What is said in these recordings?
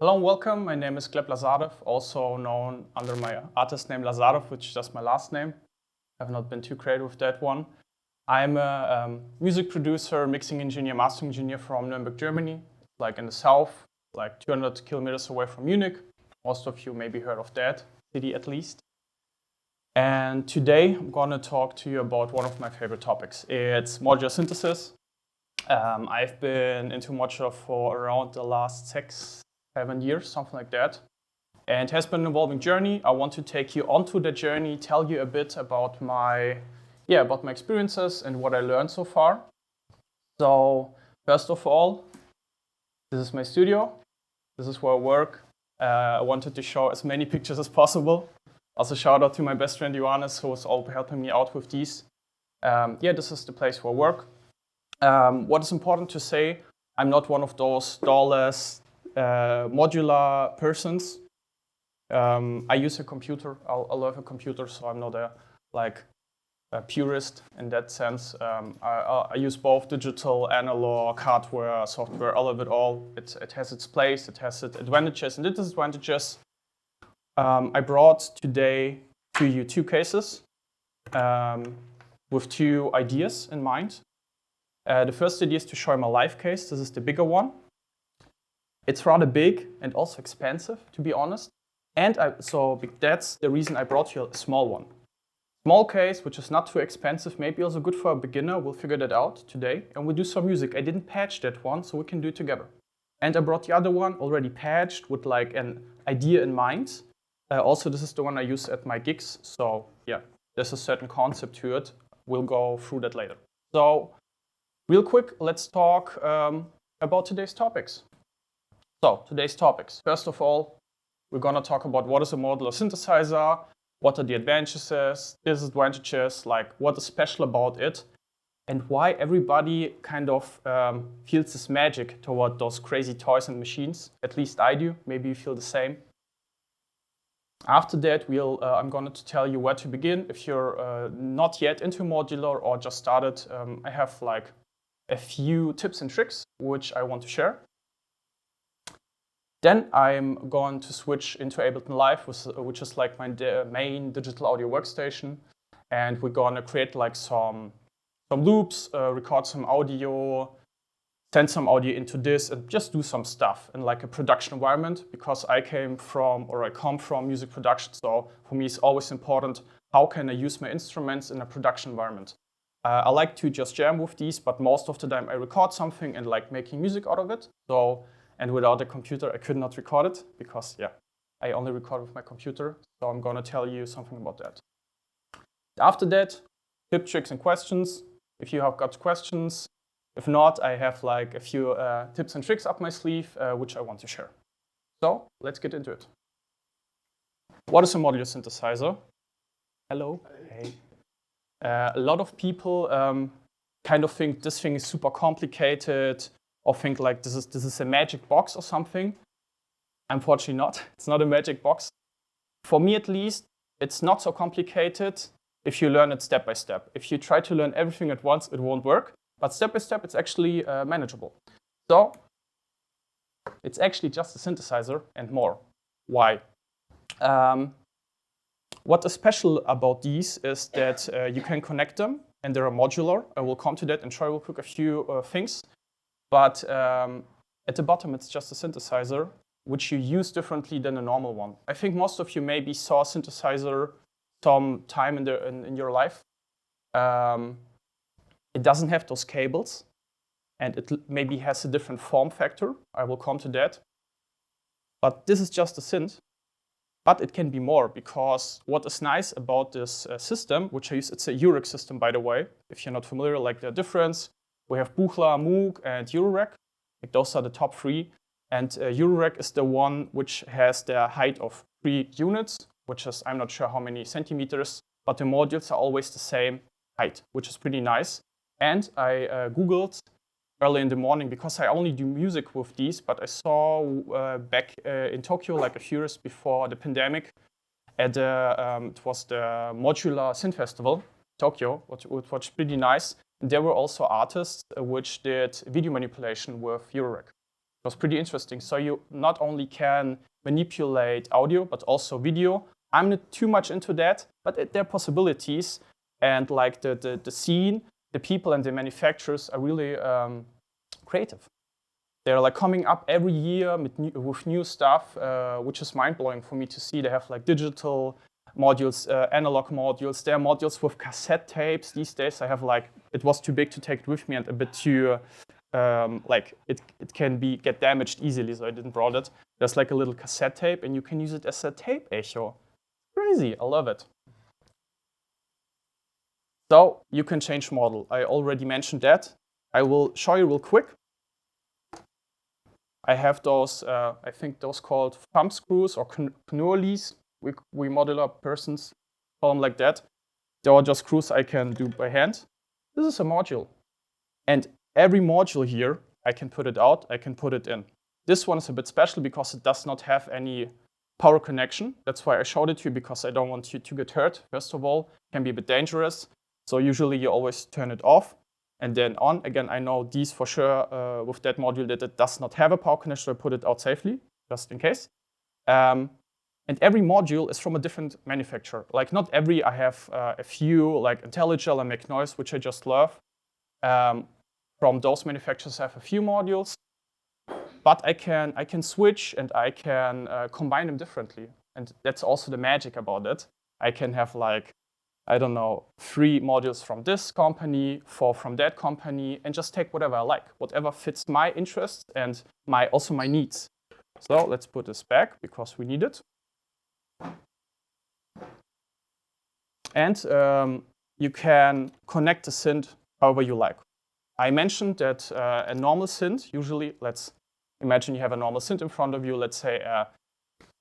Hello and welcome. My name is Lasarew, also known under my artist name Lasarew, which is just my last name. I've not been too creative with that one. I'm a music producer, mixing engineer, mastering engineer from Nuremberg, Germany, like in the south, like 200 kilometers away from Munich. Most of you maybe heard of that city at least. And today I'm going to talk to you about one of my favorite topics. It's modular synthesis. I've been into modular for around the last 6-7 years, something like that. And it has been an evolving journey. I want to take you onto the journey, tell you a bit about my experiences and what I learned so far. So first of all, this is my studio. This is where I work. I wanted to show as many pictures as possible. Also shout out to my best friend Johannes, who is all helping me out with these. This is the place where I work. What is important to say, I'm not one of those doorless modular persons. I use a computer. I love a computer, so I'm not a purist in that sense. I use both digital, analog, hardware, software. I love it all. It has its place. It has its advantages and disadvantages. I brought today to you two cases with two ideas in mind. The first idea is to show you my live case. This is the bigger one. It's rather big and also expensive, to be honest. And so that's the reason I brought you a small one. Small case, which is not too expensive, maybe also good for a beginner. We'll figure that out today. And we'll do some music. I didn't patch that one, so we can do it together. And I brought the other one already patched with like an idea in mind. Also, this is the one I use at my gigs. So yeah, there's a certain concept to it. We'll go through that later. So real quick, let's talk about today's topics. So today's topics. First of all, we're going to talk about what is a modular synthesizer, what are the advantages, disadvantages, like what is special about it, and why everybody kind of feels this magic toward those crazy toys and machines. At least I do. Maybe you feel the same. After that, I'm going to tell you where to begin. If you're not yet into modular or just started, I have like a few tips and tricks which I want to share. Then I'm going to switch into Ableton Live, which is like my main digital audio workstation. And we're going to create like some loops, record some audio, send some audio into this, and just do some stuff in like a production environment, because I come from music production. So for me, it's always important, how can I use my instruments in a production environment? I like to just jam with these, but most of the time I record something and like making music out of it. And without a computer, I could not record it because, I only record with my computer. So I'm going to tell you something about that. After that, tips, tricks, and questions. If you have got questions. If not, I have like a few tips and tricks up my sleeve, which I want to share. So let's get into it. What is a modular synthesizer? Hello. Hey. A lot of people kind of think this thing is super complicated, or think like this is a magic box or something. Unfortunately not. It's not a magic box. For me at least, it's not so complicated if you learn it step by step. If you try to learn everything at once, it won't work. But step by step, it's actually manageable. So it's actually just a synthesizer and more. Why? What is special about these is that you can connect them and they're modular. I will come to that and show you real quick a few things. But at the bottom, it's just a synthesizer, which you use differently than a normal one. I think most of you maybe saw a synthesizer some time in your life. It doesn't have those cables, and it maybe has a different form factor. I will come to that. But this is just a synth. But it can be more, because what is nice about this system, which I use, it's a Rack system, by the way. If you're not familiar, like the difference, we have Buchla, Moog, and Rack. Like those are the top three. And Rack is the one which has the height of 3 units, which is, I'm not sure how many centimeters, but the modules are always the same height, which is pretty nice. And I Googled early in the morning, because I only do music with these, but I saw back in Tokyo, like a few years before the pandemic, at it was the Modular Synth Festival, Tokyo, which was pretty nice. And there were also artists which did video manipulation with Rack. It was pretty interesting. So you not only can manipulate audio, but also video. I'm not too much into that, but there are possibilities. And like the scene, the people and the manufacturers are really creative. They're like coming up every year with new stuff, which is mind-blowing for me to see. They have like digital modules, analog modules. There are modules with cassette tapes these days. I have like, it was too big to take it with me and a bit too, like it can get damaged easily, so I didn't brought it. There's like a little cassette tape and you can use it as a tape echo. Crazy, I love it. So you can change model. I already mentioned that. I will show you real quick. I have those, I think those called thumb screws or cannulis. We modular persons call them like that. They are just screws I can do by hand. This is a module. And every module here, I can put it out, I can put it in. This one is a bit special because it does not have any power connection. That's why I showed it to you, because I don't want you to get hurt. First of all, it can be a bit dangerous. So usually you always turn it off and then on. Again, I know these for sure with that module that it does not have a power connection, so I put it out safely, just in case. And every module is from a different manufacturer. Like not every, I have a few like IntelliGel and Make Noise, which I just love. From those manufacturers, I have a few modules, but I can switch and I can combine them differently. And that's also the magic about it. I can have like, I don't know, 3 modules from this company, 4 from that company, and just take whatever I like, whatever fits my interests and also my needs. So let's put this back because we need it. And you can connect the synth however you like. I mentioned that a normal synth, usually, let's imagine you have a normal synth in front of you, let's say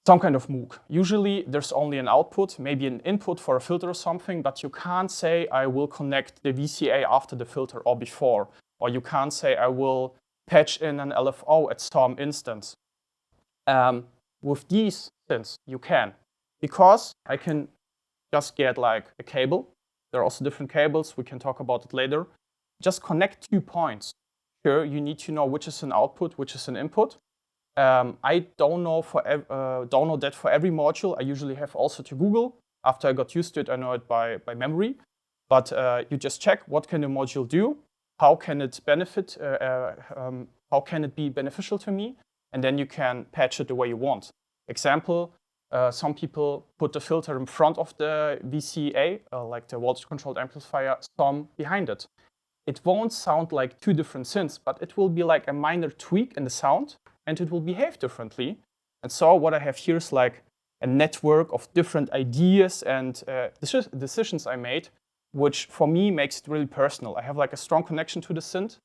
some kind of Moog. Usually there's only an output, maybe an input for a filter or something, but you can't say I will connect the VCA after the filter or before. Or you can't say I will patch in an LFO at some instance. With these synths, you can. Because I can just get like a cable. There are also different cables. We can talk about it later. Just connect 2 points. Here you need to know which is an output, which is an input. I don't know that for every module. I usually have also to Google. After I got used to it, I know it by memory. But you just check what can the module do, how can it benefit, how can it be beneficial to me, and then you can patch it the way you want. Example, some people put the filter in front of the VCA, like the voltage-controlled amplifier, some behind it. It won't sound like 2 different synths, but it will be like a minor tweak in the sound, and it will behave differently. And so what I have here is like a network of different ideas and decisions I made, which for me makes it really personal. I have like a strong connection to the synth.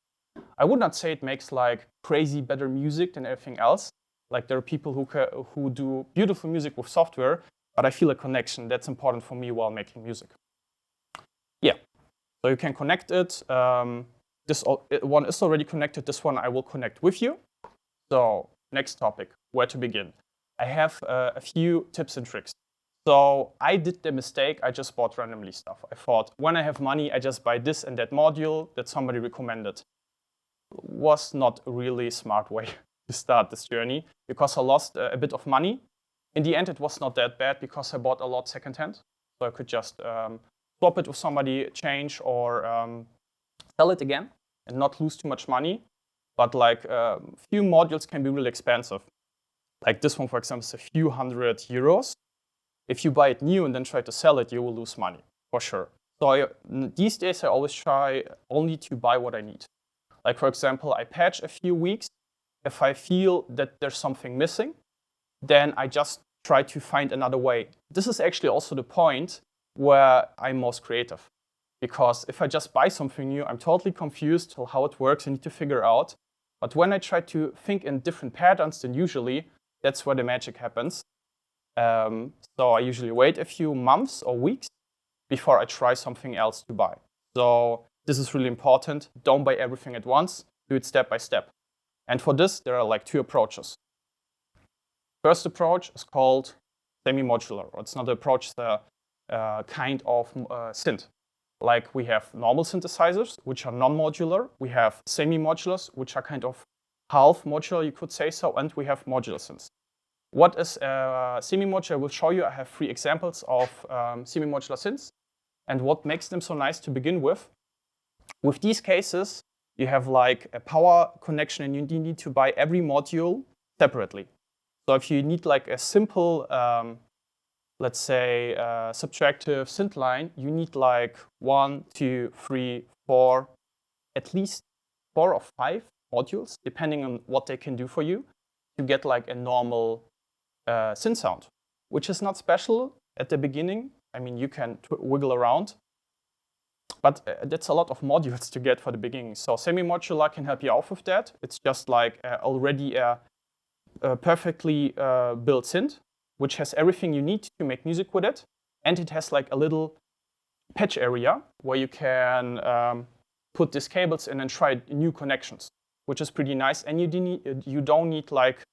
I would not say it makes like crazy better music than everything else. Like there are people who do beautiful music with software, but I feel a connection. That's important for me while making music. Yeah, so you can connect it. This one is already connected. This one I will connect with you. So next topic, where to begin? I have a few tips and tricks. So I did the mistake, I just bought randomly stuff. I thought when I have money, I just buy this and that module that somebody recommended. Was not a really smart way to start this journey because I lost a bit of money. In the end, it was not that bad because I bought a lot secondhand. So I could just swap it with somebody, change or sell it again and not lose too much money. But like few modules can be really expensive. Like this one, for example, is a few €100. If you buy it new and then try to sell it, you will lose money, for sure. So these days, I always try only to buy what I need. Like, for example, I patch a few weeks. If I feel that there's something missing, then I just try to find another way. This is actually also the point where I'm most creative. Because if I just buy something new, I'm totally confused how it works. I need to figure out. But when I try to think in different patterns than usually, that's where the magic happens. So I usually wait a few months or weeks before I try something else to buy. So this is really important. Don't buy everything at once. Do it step by step. And for this, there are like 2 approaches. First approach is called semi-modular. Or it's not an approach, it's a kind of synth. Like we have normal synthesizers, which are non-modular. We have semi-modulars, which are kind of half modular, you could say so, and we have modular synths. What is semi-modular? I will show you. I have 3 examples of semi-modular synths and what makes them so nice to begin with. With these cases, you have like a power connection and you need to buy every module separately. So if you need like a simple, let's say, subtractive synth line, you need like 1, 2, 3, 4, at least 4 or 5 modules, depending on what they can do for you, to get like a normal synth sound, which is not special at the beginning. I mean, you can wiggle around, but that's a lot of modules to get for the beginning. So semi-modular can help you out with that. It's just like already a perfectly built synth, which has everything you need to make music with it. And it has like a little patch area where you can put these cables in and try new connections, which is pretty nice. And you don't need like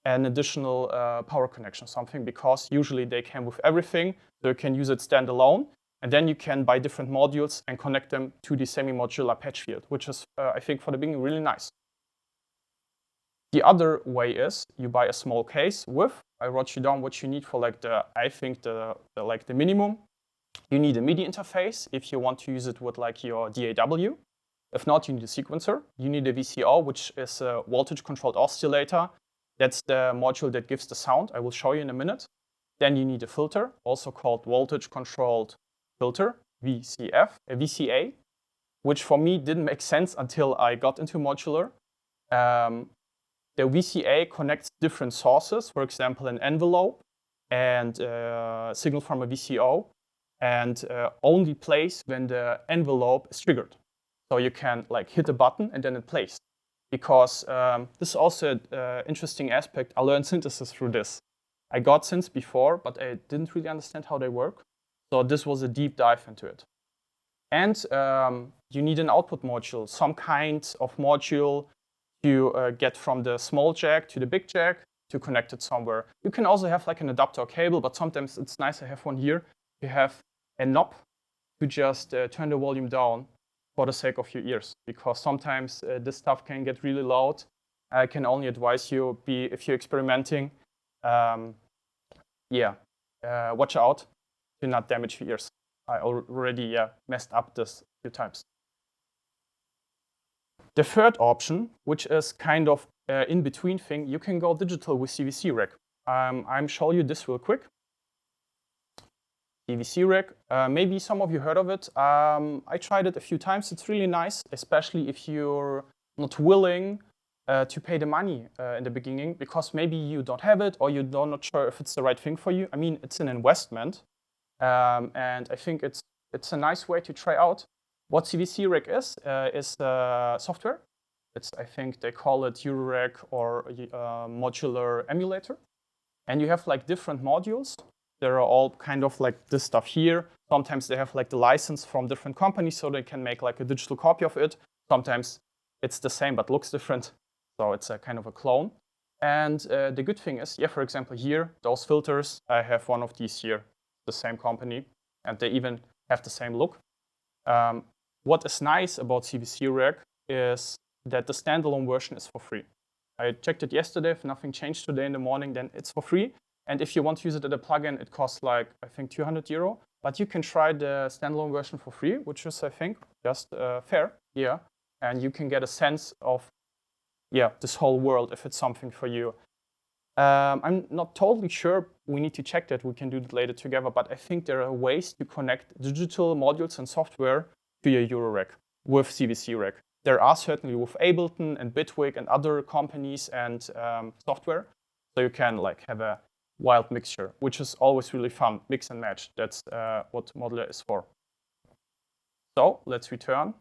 an additional power connection or something, because usually they come with everything, so you can use it standalone, and then you can buy different modules and connect them to the semi-modular patch field, which is, I think, for the beginning, really nice. The other way is you buy a small case with, I wrote you down what you need for like I think the minimum. You need a MIDI interface if you want to use it with like your DAW. If not, you need a sequencer. You need a VCO, which is a voltage-controlled oscillator. That's the module that gives the sound. I will show you in a minute. Then you need a filter, also called voltage-controlled filter, VCA, which for me didn't make sense until I got into modular. The VCA connects different sources, for example, an envelope and signal from a VCO, and only plays when the envelope is triggered. So you can like hit a button and then it plays. Because this is also an interesting aspect. I learned synthesis through this. I got synths before, but I didn't really understand how they work. So this was a deep dive into it. And you need an output module, some kind of module to get from the small jack to the big jack to connect it somewhere. You can also have like an adapter or cable, but sometimes it's nice to have one here. You have a knob to just turn the volume down for the sake of your ears, because sometimes this stuff can get really loud. I can only advise you, if you're experimenting, watch out to not damage your ears. I already messed up this a few times. The third option, which is kind of in-between thing, you can go digital with CVC Rack. I'm showing you this real quick. CVC Rack, maybe some of you heard of it. I tried it a few times. It's really nice, especially if you're not willing to pay the money in the beginning, because maybe you don't have it or you're not sure if it's the right thing for you. I mean, it's an investment, and I think it's a nice way to try out. What CVC Rack is software. I think they call it Eurorack or Modular Emulator. And you have like different modules. They're all kind of like this stuff here. Sometimes they have like the license from different companies, so they can make like a digital copy of it. Sometimes it's the same but looks different, so it's a kind of a clone. And the good thing is, for example here, those filters, I have one of these here, the same company, and they even have the same look. What is nice about CVC Rack is that the standalone version is for free. I checked it yesterday. If nothing changed today in the morning, then it's for free. And if you want to use it as a plugin, it costs like, I think, 200 euro. But you can try the standalone version for free, which is, I think, just fair. Yeah. And you can get a sense of, this whole world, if it's something for you. I'm not totally sure. We need to check that. We can do that later together. But I think there are ways to connect digital modules and software to your Eurorack with CVC Rack. There are certainly with Ableton and Bitwig and other companies and software. So you can like have a wild mixture, which is always really fun. Mix and match. That's what Modular is for. So let's return.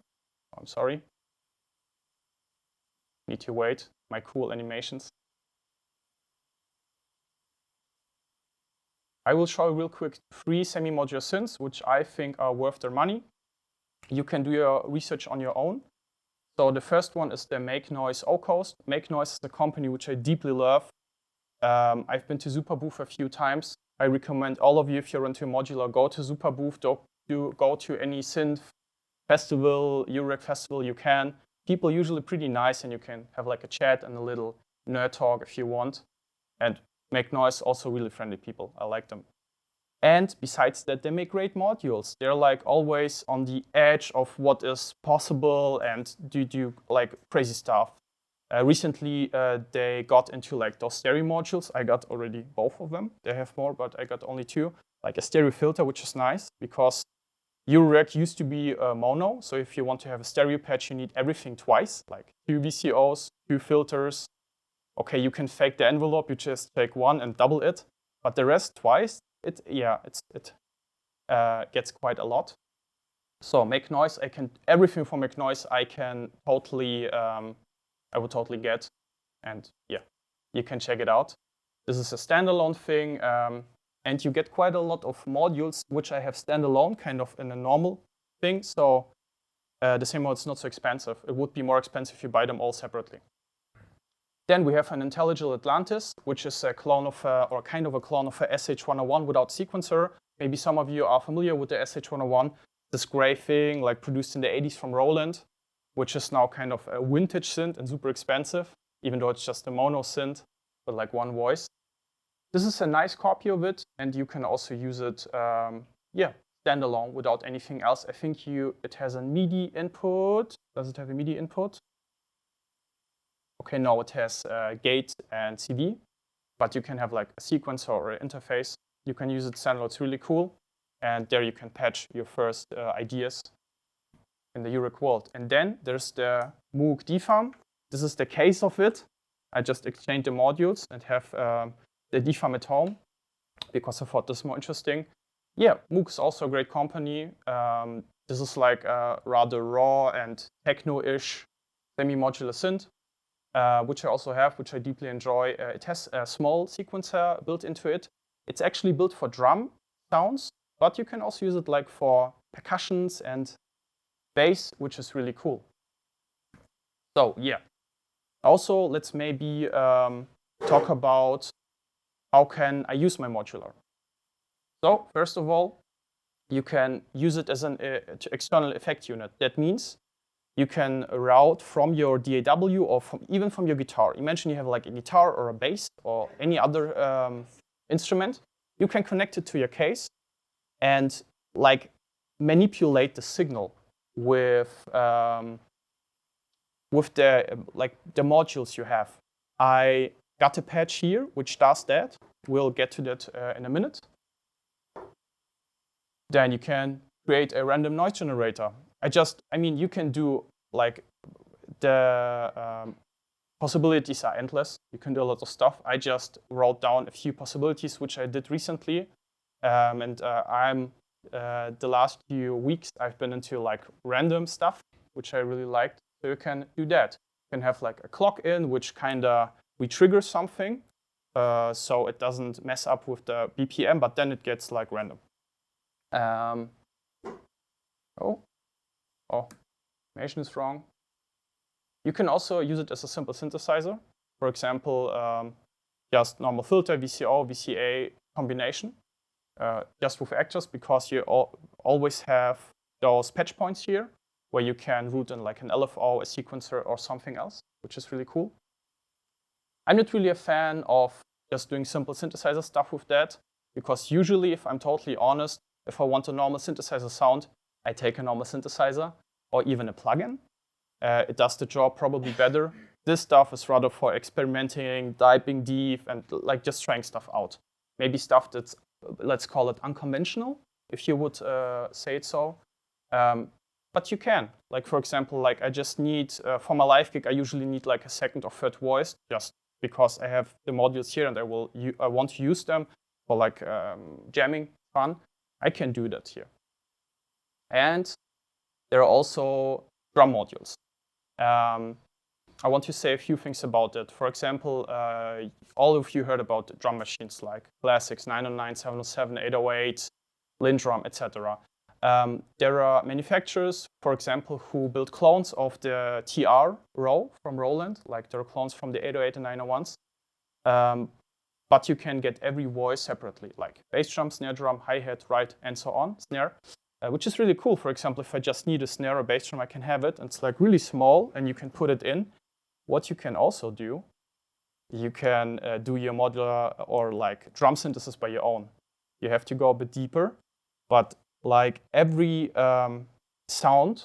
I'm sorry. Need to wait. My cool animations. I will show you real quick 3 semi-modular synths, which I think are worth their money. You can do your research on your own. So the first one is the Make Noise O-Coast. Make Noise is a company which I deeply love. I've been to Superbooth a few times. I recommend all of you, if you're into modular, go to Superbooth, go to any synth festival, Eurorack festival you can. people usually pretty nice, and you can have like a chat and a little nerd talk if you want. And Make Noise, also really friendly people. I like them. And besides that, they make great modules. They're like always on the edge of what is possible and do like crazy stuff. Recently, they got into like those stereo modules. I got already both of them. They have more, but I got only 2. Like a stereo filter, which is nice because your rack used to be mono. So if you want to have a stereo patch, you need everything twice, like 2 VCOs, 2 filters. Okay, you can fake the envelope. You just take one and double it, but the rest twice. It gets quite a lot. So Make Noise, everything from Make Noise I can totally I would totally get, and yeah, you can check it out. This is a standalone thing, and you get quite a lot of modules which I have standalone, kind of in a normal thing. So the same mode is not so expensive. It would be more expensive if you buy them all separately. Then we have an Intelligible Atlantis, which is a clone of, or kind of a clone of a SH101 without sequencer. Maybe some of you are familiar with the SH101, this gray thing like produced in the 80s from Roland, which is now kind of a vintage synth and super expensive, even though it's just a mono synth with like one voice. This is a nice copy of it, and you can also use it, standalone without anything else. I think it has a MIDI input. Does it have a MIDI input? Okay, no, it has gate and CD, but you can have like a sequencer or an interface. You can use it standalone. It's really cool, and there you can patch your first ideas in the URAC world. And then there's the Moog DFAM. This is the case of it. I just exchanged the modules and have the DFAM at home because I thought this is more interesting. Yeah, Moog is also a great company. This is like a rather raw and techno-ish semi-modular synth, which I also have, which I deeply enjoy. It has a small sequencer built into it. It's actually built for drum sounds, but you can also use it like for percussions and bass, which is really cool. So yeah. Also, let's maybe talk about how can I use my modular. So first of all, you can use it as an external effect unit. That means you can route from your DAW or even from your guitar. Imagine you have like a guitar or a bass or any other instrument. You can connect it to your case and like manipulate the signal with the modules you have. I got a patch here which does that. We'll get to that in a minute. Then you can create a random noise generator. You can do like the possibilities are endless. You can do a lot of stuff. I just wrote down a few possibilities which I did recently, the last few weeks I've been into like random stuff, which I really liked. So you can do that. You can have like a clock in, which we trigger something, so it doesn't mess up with the BPM, but then it gets like random. Information is wrong. You can also use it as a simple synthesizer. For example, just normal filter, VCO, VCA combination, just with actors, because you always have those patch points here where you can route in like an LFO, a sequencer, or something else, which is really cool. I'm not really a fan of just doing simple synthesizer stuff with that, because usually, if I'm totally honest, if I want a normal synthesizer sound, I take a normal synthesizer or even a plugin. It does the job probably better. This stuff is rather for experimenting, diving deep, and like just trying stuff out. Maybe stuff that's, let's call it unconventional, if you would say it so. But you can. Like, for example, like I just need, for my live gig, I usually need like a second or third voice, just because I have the modules here and I want to use them for like jamming fun. I can do that here. And there are also drum modules. I want to say a few things about it. For example, all of you heard about drum machines like Classics, 909, 707, 808, Lindrum, etc. There are manufacturers, for example, who build clones of the TR row from Roland, like there are clones from the 808 and 901s. But you can get every voice separately, like bass drum, snare drum, hi-hat, right, and so on, snare. which is really cool. For example, if I just need a snare or bass drum, I can have it. And it's like really small, and you can put it in. What you can also do, you can do your modular or like drum synthesis by your own. You have to go a bit deeper, but like every sound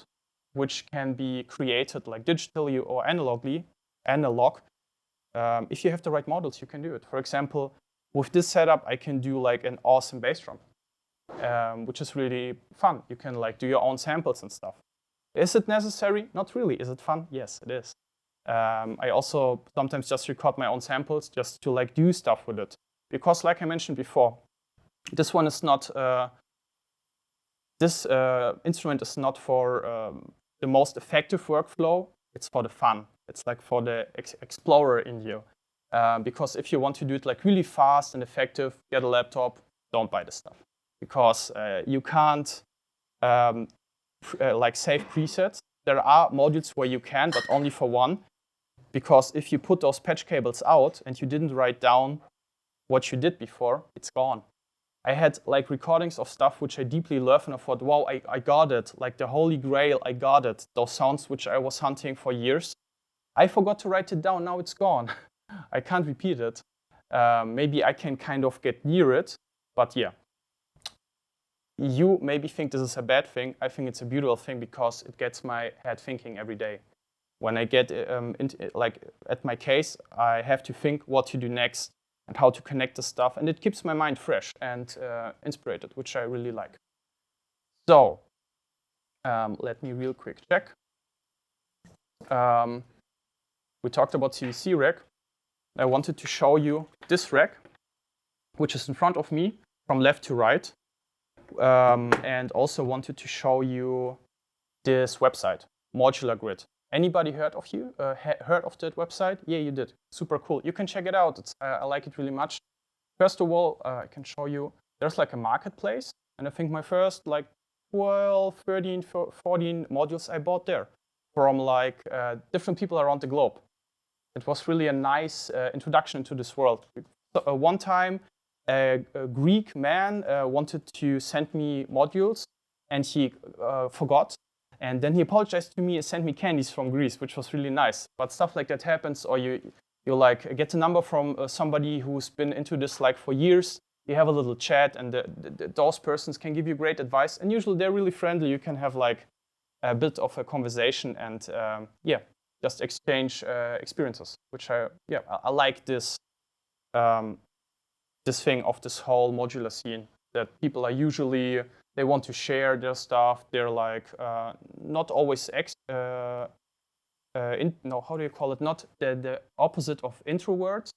which can be created like digitally or analog, if you have the right models, you can do it. For example, with this setup, I can do like an awesome bass drum, which is really fun. You can like do your own samples and stuff. Is it necessary? Not really. Is it fun? Yes, it is. I also sometimes just record my own samples just to like do stuff with it. Because like I mentioned before, this one is not, this instrument is not for the most effective workflow. It's for the fun. It's like for the explorer in you. Because if you want to do it like really fast and effective, get a laptop, don't buy this stuff. Because you can't like save presets. There are modules where you can, but only for one. Because if you put those patch cables out and you didn't write down what you did before, it's gone. I had like recordings of stuff which I deeply love, and I thought, wow, I got it. Like the holy grail, I got it. Those sounds which I was hunting for years. I forgot to write it down, now it's gone. I can't repeat it. Maybe I can kind of get near it, but yeah. You maybe think this is a bad thing. I think it's a beautiful thing because it gets my head thinking every day. When I get like at my case, I have to think what to do next and how to connect the stuff, and it keeps my mind fresh and inspired, which I really like. So let me real quick check. We talked about CVC Rack. I wanted to show you this rack, which is in front of me from left to right, and also wanted to show you this website, Modular Grid. Anybody heard of that website? Yeah, you did. Super cool. You can check it out. I like it really much. First of all, I can show you, there's like a marketplace. And I think my first like 12, 13, 14 modules I bought there from like different people around the globe. It was really a nice introduction to this world. One time, a Greek man wanted to send me modules and he forgot. And then he apologized to me and sent me candies from Greece, which was really nice. But stuff like that happens, or you like get a number from somebody who's been into this like for years. You have a little chat, and those persons can give you great advice. And usually they're really friendly. You can have like a bit of a conversation and yeah, just exchange experiences. Which I like this this thing of this whole modular scene, that people are usually, they want to share their stuff. They're like not always how do you call it? Not the opposite of introverts.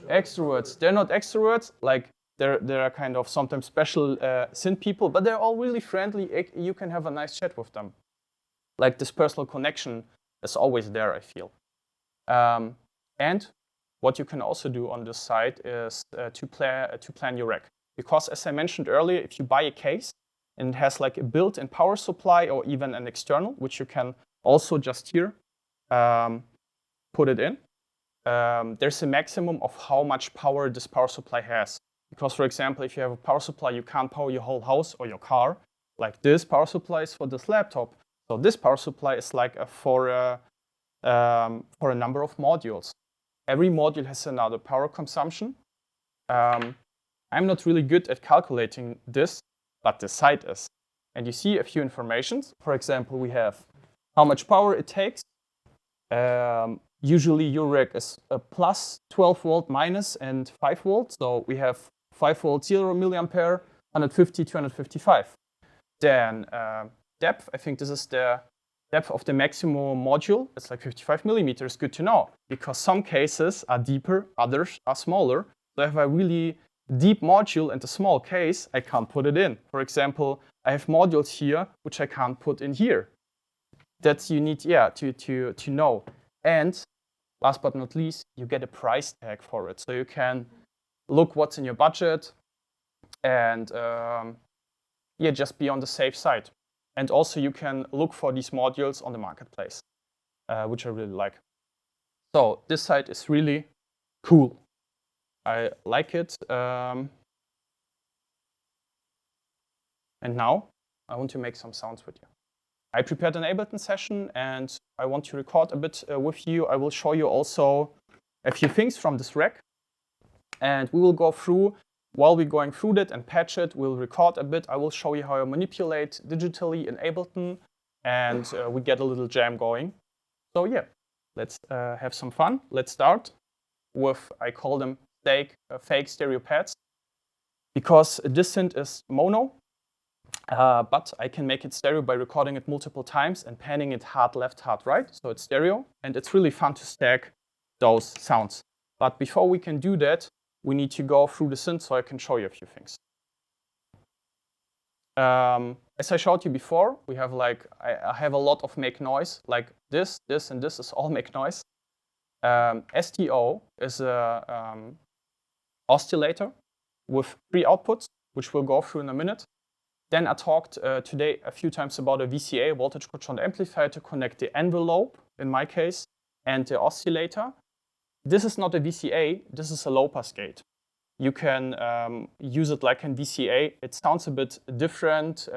Extroverts. They're not extroverts. Like they're kind of sometimes special synth people, but they're all really friendly. You can have a nice chat with them. Like this personal connection is always there, I feel. And what you can also do on this site is to plan your rack. Because as I mentioned earlier, if you buy a case and it has like a built-in power supply or even an external, which you can also just here put it in, there's a maximum of how much power this power supply has. Because for example, if you have a power supply, you can't power your whole house or your car. Like this power supply is for this laptop. So this power supply is like for a number of modules. Every module has another power consumption. I'm not really good at calculating this, but the site is. And you see a few informations. For example, we have how much power it takes. Usually your rack is a plus 12 volt minus and 5 volts. So we have 5 volt 0 milliampere, 150, 255. Then depth, I think this is the depth of the maximum module. It's like 55 millimeters, good to know. Because some cases are deeper, others are smaller. So if I really deep module and a small case, I can't put it in. For example, I have modules here which I can't put in here. That you need, to know. And last but not least, you get a price tag for it, so you can look what's in your budget and just be on the safe side. And also you can look for these modules on the marketplace, which I really like. So this site is really cool. I like it. I And now I want to make some sounds with you. I prepared an Ableton session and I want to record a bit with you. I will show you also a few things from this rack. And we will go through, while we're going through that and patch it, we'll record a bit. I will show you how I manipulate digitally in Ableton, and we get a little jam going. So yeah, let's have some fun. Let's start with, I call them fake stereo pads, because this synth is mono, but I can make it stereo by recording it multiple times and panning it hard left, hard right. So it's stereo, and it's really fun to stack those sounds. But before we can do that, we need to go through the synth so I can show you a few things. As I showed you before, we have like, I have a lot of make noise, like this, and this is all make noise. STO is a oscillator with 3 outputs, which we'll go through in a minute. Then I talked today a few times about a VCA, voltage controlled amplifier, to connect the envelope, in my case, and the oscillator. This is not a VCA, this is a low-pass gate. You can use it like in VCA. It sounds a bit different.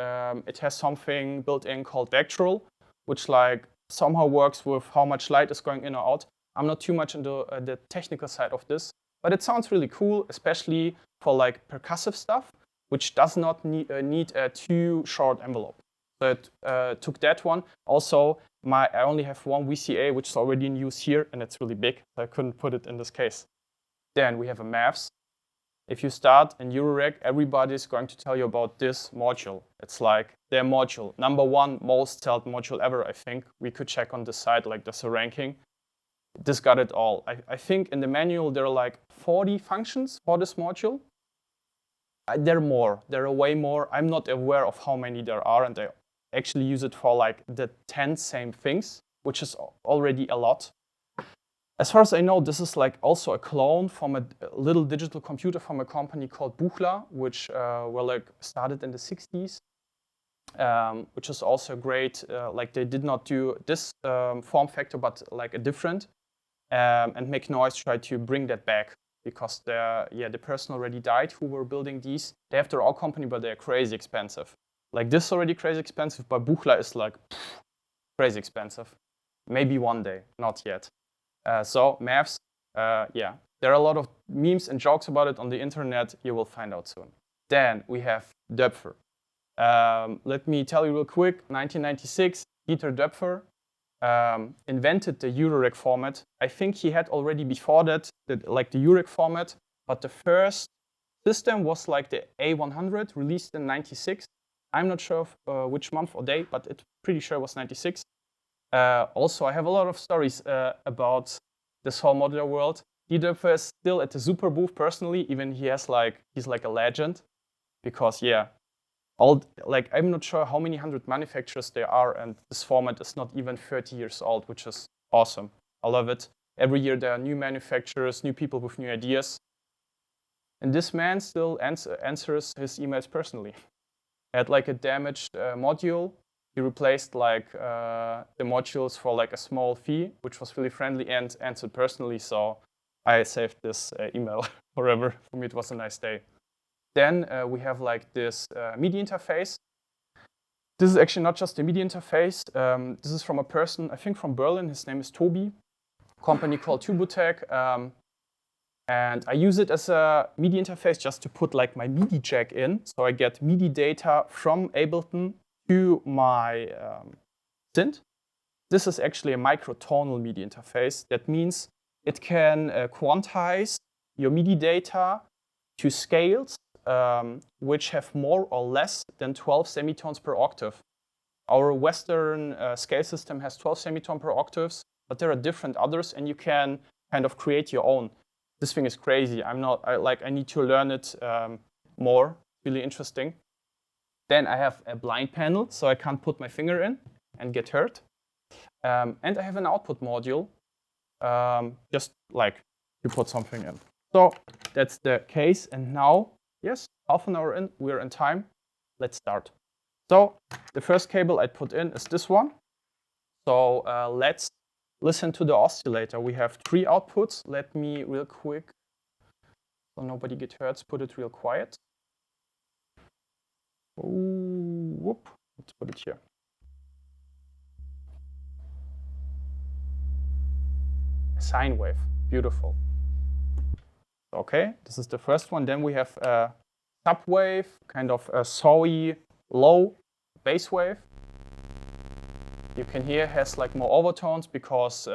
It has something built in called vectoral, which like somehow works with how much light is going in or out. I'm not too much into the technical side of this, but it sounds really cool, especially for like percussive stuff, which does not need a too short envelope. So it took that one. Also, I only have one VCA, which is already in use here, and it's really big, so I couldn't put it in this case. Then we have a Mavs. If you start in Eurorack, everybody's going to tell you about this module. It's like their module, #1 most sold module ever, I think. We could check on the site, like there's a ranking. This got it all. I think in the manual there are like 40 functions for this module. There are way more. I'm not aware of how many there are, and I actually use it for like the 10 same things, which is already a lot. As far as I know, this is like also a clone from a little digital computer from a company called Buchla, which started in the 60s, which is also great. Like they did not do this form factor, but like a different, and Make Noise tried to bring that back, because the person already died who were building these. They have their own company, but they're crazy expensive. Like this is already crazy expensive, but Buchla is like crazy expensive. Maybe one day, not yet. So Mavs, there are a lot of memes and jokes about it on the internet. You will find out soon. Then we have Döpfer. Let me tell you real quick. 1996, Dieter Döpfer invented the Eurorack format. I think he had already before that the Eurorack format, but the first system was like the A100, released in 96. I'm not sure which month or day, but it's pretty sure it was 96. Also, I have a lot of stories about this whole modular world. Dieter is still at the super booth personally, even he's like a legend, because I'm not sure how many hundred manufacturers there are, and this format is not even 30 years old, which is awesome. I love it. Every year there are new manufacturers, new people with new ideas. And this man still answers his emails personally. Had like a damaged module. He replaced like the modules for like a small fee, which was really friendly, and answered personally. So I saved this email forever. For me, it was a nice day. Then we have like this MIDI interface. This is actually not just a MIDI interface. This is from a person, I think from Berlin. His name is Tobi. Company called Tubotech. And I use it as a MIDI interface just to put like my MIDI jack in. So I get MIDI data from Ableton to my synth. This is actually a microtonal MIDI interface. That means it can quantize your MIDI data to scales which have more or less than 12 semitones per octave. Our Western scale system has 12 semitones per octaves, but there are different others, and you can kind of create your own. This thing is crazy. I need to learn it more. Really interesting. Then I have a blind panel, so I can't put my finger in and get hurt. And I have an output module, just like to put something in. So that's the case. And now, yes, half an hour in, we're in time. Let's start. So the first cable I put in is this one. So let's listen to the oscillator. We have 3 outputs. Let me real quick, so nobody gets hurt, put it real quiet. Ooh. whoop, let's put it here. A sine wave, beautiful. Okay, this is the first one. Then we have a subwave, kind of a sawy, low bass wave. You can hear it has like more overtones because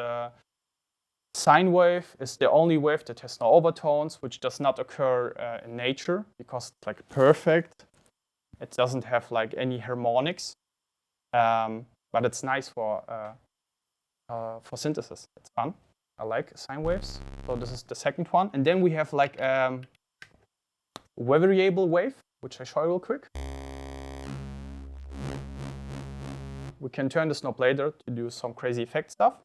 sine wave is the only wave that has no overtones, which does not occur in nature because it's like perfect. It doesn't have like any harmonics, but it's nice for synthesis. It's fun. I like sine waves. So this is the second one, and then we have like variable wave, which I show you real quick. We can turn this knob later to do some crazy effect stuff.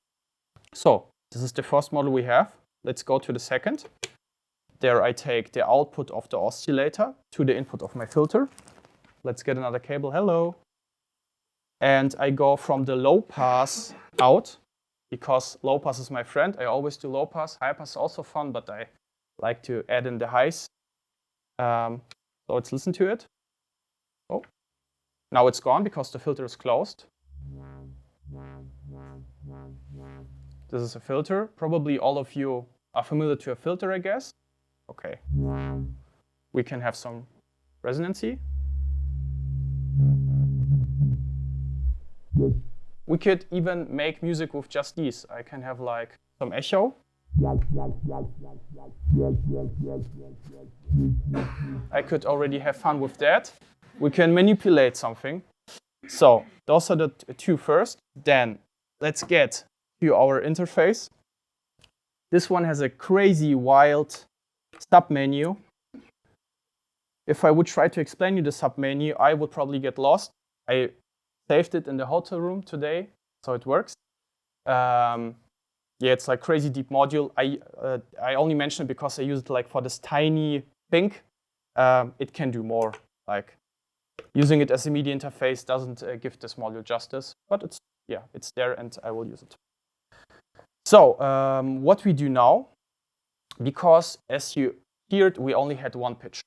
So this is the first model we have. Let's go to the second. There I take the output of the oscillator to the input of my filter. Let's get another cable. Hello. And I go from the low pass out because low pass is my friend. I always do low pass. High pass is also fun, but I like to add in the highs. So let's listen to it. Oh, now it's gone because the filter is closed. This is a filter. Probably all of you are familiar to a filter, I guess. Okay. We can have some resonancy. We could even make music with just these. I can have like some echo. I could already have fun with that. We can manipulate something. So those are the two first. Then let's get to our interface. This one has a crazy wild submenu. If I would try to explain you the submenu, I would probably get lost. I saved it in the hotel room today, so it works. Yeah, it's like crazy deep module. I only mention it because I use it like for this tiny thing. It can do more. Like using it as a MIDI interface doesn't give this module justice, but it's there and I will use it. So what we do now, because as you heard, we only had one pitch.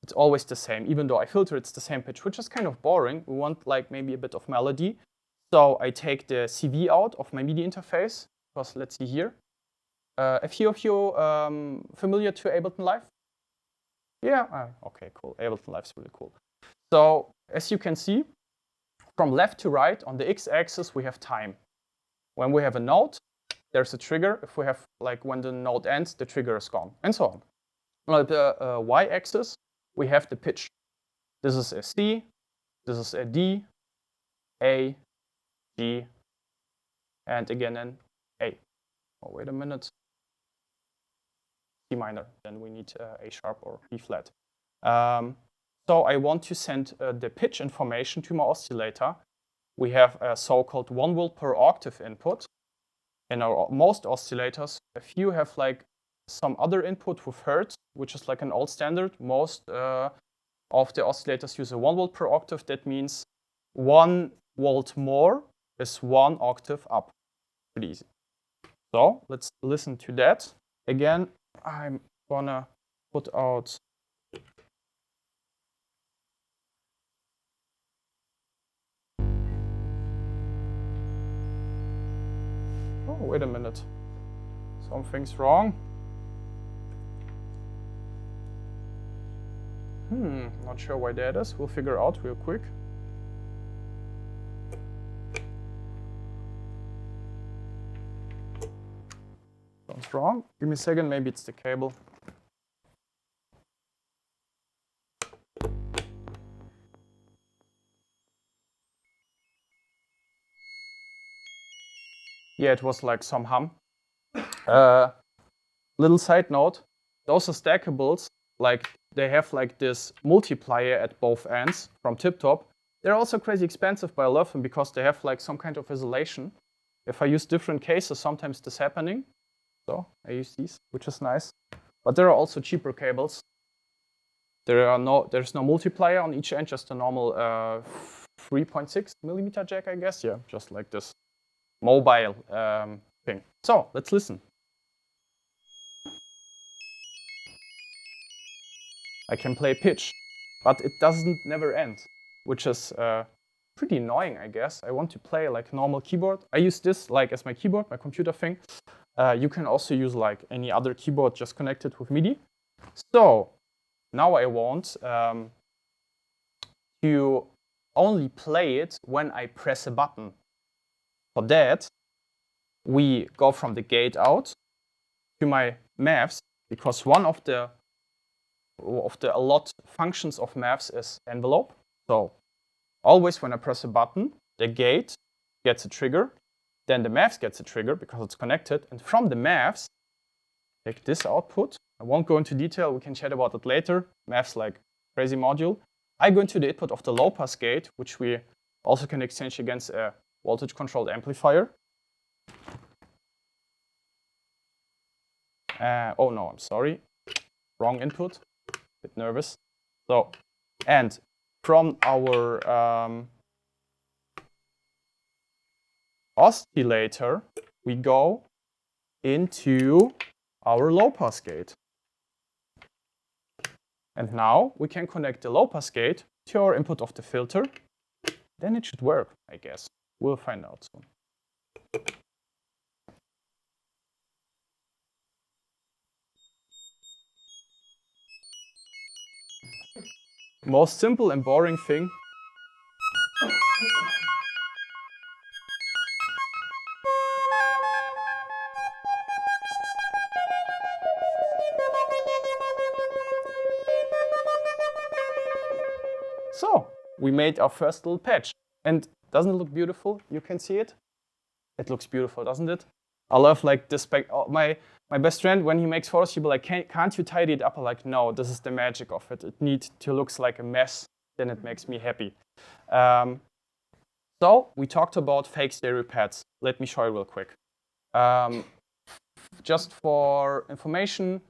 It's always the same, even though I filter, it's the same pitch, which is kind of boring. We want like maybe a bit of melody. So I take the CV out of my MIDI interface, because let's see here. A few of you familiar to Ableton Live? Yeah, okay, cool. Ableton Live is really cool. So as you can see, from left to right on the x-axis, we have time. When we have a note, there's a trigger. If we have like when the note ends, the trigger is gone, and so on. On the y-axis, we have the pitch. This is a C, this is a D, A, G, and again an A. Oh, wait a minute. C minor, then we need A sharp or B flat. So I want to send the pitch information to my oscillator. We have a so-called 1 volt per octave input. In our most oscillators, a few have like some other input with hertz, which is like an old standard. Most of the oscillators use a 1 volt per octave. That means 1 volt more is 1 octave up. Pretty easy. So let's listen to that. Again, I'm gonna put out oh, wait a minute. Something's wrong. Not sure why that is. We'll figure out real quick. Sounds wrong. Give me a second, maybe it's the cable. Yeah, it was like some hum. Little side note, those are stackables. Like they have like this multiplier at both ends from tip top. They're also crazy expensive, but I love them because they have like some kind of isolation. If I use different cases, sometimes this is happening. So I use these, which is nice. But there are also cheaper cables. There's no multiplier on each end, just a normal 3.6 millimeter jack, I guess. Yeah, just like this mobile thing. So let's listen. I can play pitch, but it doesn't never end. which is pretty annoying, I guess. I want to play like normal keyboard. I use this like as my keyboard, my computer thing. You can also use like any other keyboard just connected with MIDI. So now I want to only play it when I press a button. For that, we go from the gate out to my maths, because one of the a lot functions of maths is envelope. So always when I press a button, the gate gets a trigger, then the maths gets a trigger because it's connected, and from the maths, take this output. I won't go into detail, we can chat about it later. Maths like crazy module. I go into the input of the low pass gate, which we also can exchange against a voltage controlled amplifier. Oh no, I'm sorry, wrong input, bit nervous. So, and from our oscillator, we go into our low pass gate. And now we can connect the low pass gate to our input of the filter. Then it should work, I guess. We'll find out soon. Most simple and boring thing. So we made our first little patch. And doesn't it look beautiful? You can see it. It looks beautiful, doesn't it? I love like this. My best friend, when he makes photos, he'll be like, can't you tidy it up? I'm like, no, this is the magic of it. It needs to look like a mess. Then it makes me happy. So we talked about fake stereo pads. Let me show you real quick. Just for information,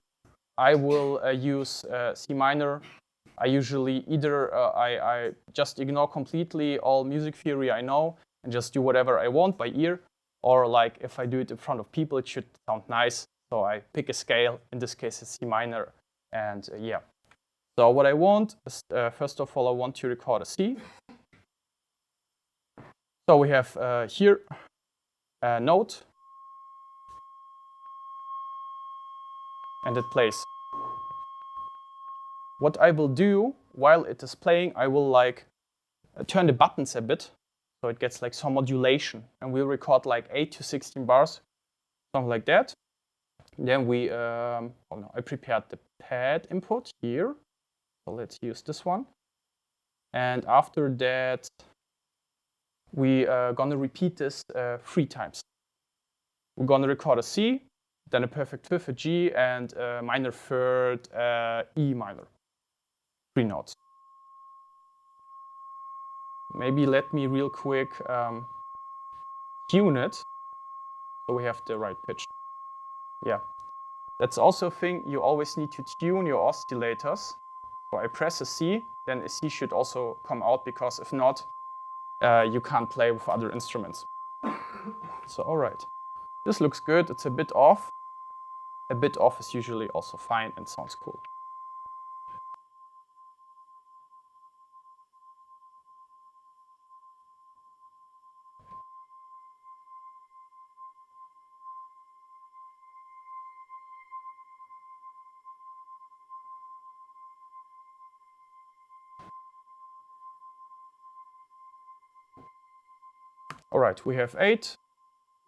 I will use C minor. I usually either I just ignore completely all music theory I know and just do whatever I want by ear, or like if I do it in front of people, it should sound nice. So I pick a scale. In this case, it's C minor, and yeah. So what I want is first of all, I want to record a C. So we have here a note, and it plays. What I will do while it is playing, I will like turn the buttons a bit, so it gets like some modulation, and we'll record like 8 to 16 bars, something like that. Then we, oh no, I prepared the pad input here, so let's use this one. And after that, we are gonna repeat this 3 times. We're gonna record a C, then a perfect fifth, a G, and a minor third, E minor. 3 notes. Maybe let me real quick tune it so we have the right pitch. Yeah, that's also a thing. You always need to tune your oscillators. So I press a C, then a C should also come out, because if not, you can't play with other instruments. So all right, this looks good. It's a bit off. A bit off is usually also fine and sounds cool. All right, we have 8.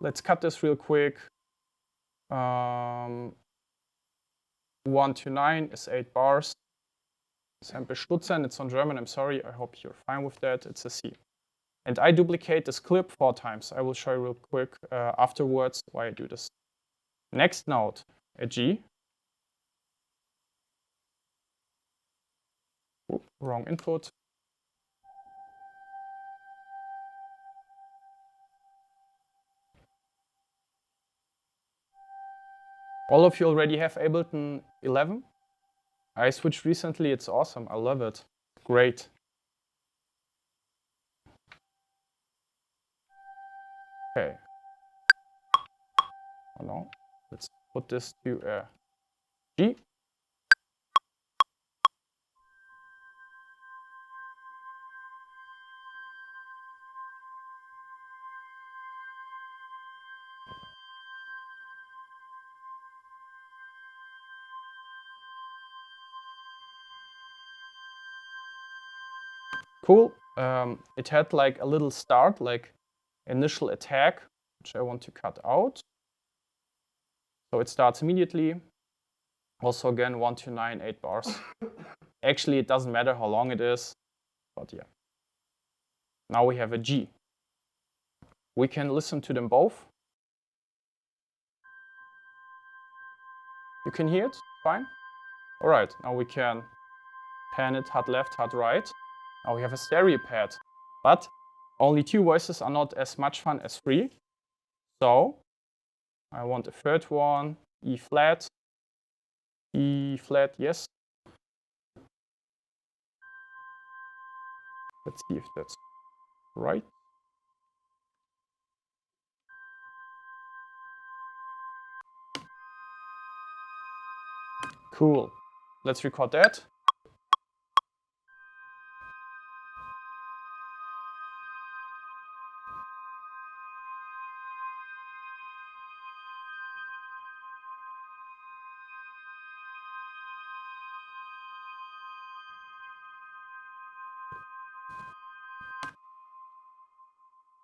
Let's cut this real quick. 1 to 9 is 8 bars. Sample Stutzen, it's on German, I'm sorry. I hope you're fine with that. It's a C. And I duplicate this clip 4 times. I will show you real quick afterwards why I do this. Next note, a G. Oops, wrong input. All of you already have Ableton 11? I switched recently, it's awesome, I love it. Great. Okay. Oh no, let's put this to a G. Cool. It had like a little start, like initial attack, which I want to cut out. So it starts immediately. Also again, 1 to 9, 8 bars. Actually, it doesn't matter how long it is, but yeah. Now we have a G. We can listen to them both. You can hear it, fine. All right, now we can pan it hard left, hard right. Now we have a stereo pad, but only 2 voices are not as much fun as 3. So I want a third one, E flat, yes. Let's see if that's right. Cool. Let's record that.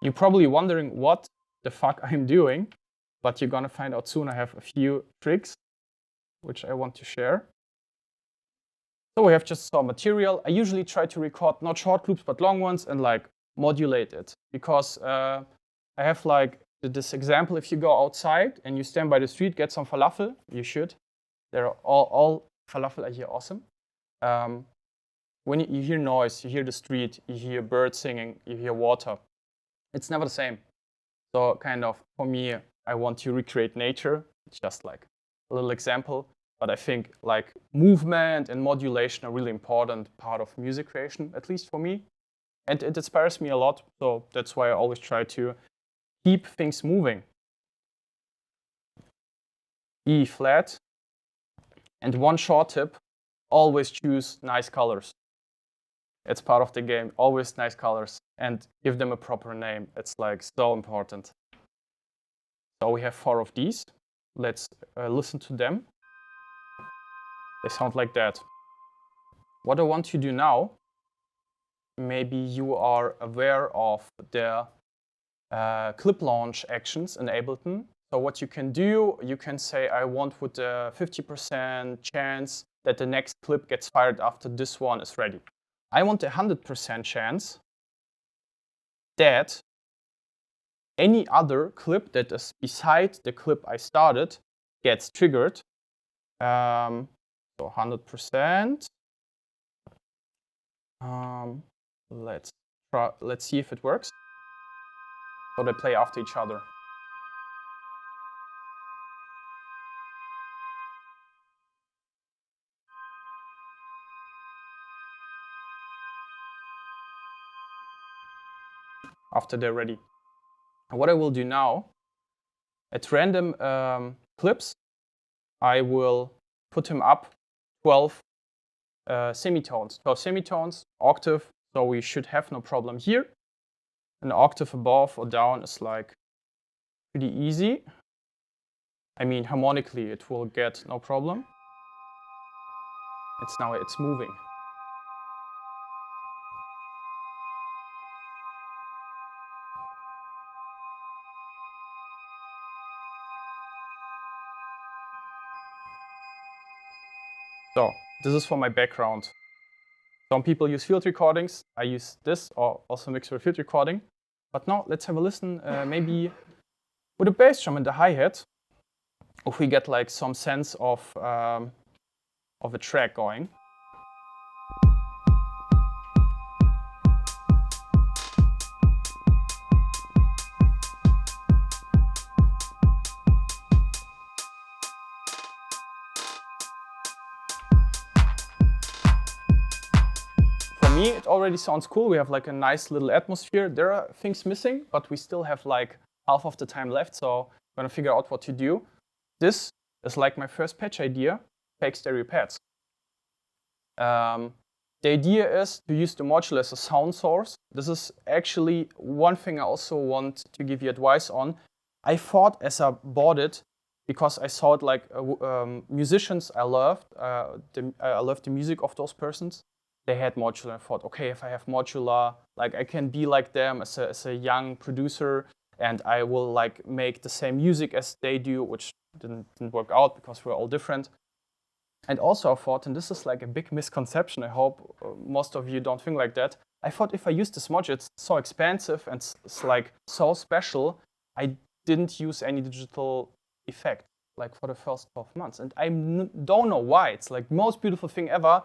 You're probably wondering what the fuck I'm doing, but you're gonna find out soon. I have a few tricks which I want to share. So we have just some material. I usually try to record not short loops but long ones and like modulate it, because I have like this example. If you go outside and you stand by the street, get some falafel, you should. They're all falafel are here awesome. When you hear noise, you hear the street, you hear birds singing, you hear water. It's never the same. So kind of, for me, I want to recreate nature. It's just like a little example. But I think like movement and modulation are really important part of music creation, at least for me. And it inspires me a lot. So that's why I always try to keep things moving. E flat. And one short tip, always choose nice colors. It's part of the game, always nice colors, and give them a proper name. It's like so important. So we have 4 of these. Let's listen to them. They sound like that. What I want to do now, maybe you are aware of the clip launch actions in Ableton. So what you can do, you can say, I want with a 50% chance that the next clip gets fired after this one is ready. I want a 100% chance that any other clip that is beside the clip I started gets triggered. So 100%. Let's see if it works. So they play after each other. After they're ready. What I will do now, at random clips, I will put him up 12 semitones. 12 semitones, octave, so we should have no problem here. An octave above or down is like pretty easy. I mean, harmonically, it will get no problem. It's moving. So this is for my background. Some people use field recordings. I use this, or also mix for field recording. But now let's have a listen, maybe with a bass drum and the hi-hat, if we get like some sense of a track going. Me, it already sounds cool. We have like a nice little atmosphere. There are things missing, but we still have like half of the time left, so I'm gonna figure out what to do. This is like my first patch idea, fake stereo pads. The idea is to use the modular as a sound source. This is actually one thing I also want to give you advice on. I thought as I bought it, because I saw it like musicians I loved the music of those persons. they had modular. I thought, okay, if I have modular, like I can be like them as a young producer, and I will like make the same music as they do, which didn't work out because we're all different. And also I thought, and this is like a big misconception, I hope most of you don't think like that. I thought if I use this module, it's so expensive and it's like so special, I didn't use any digital effect like for the first 12 months. And I don't know why. It's like most beautiful thing ever.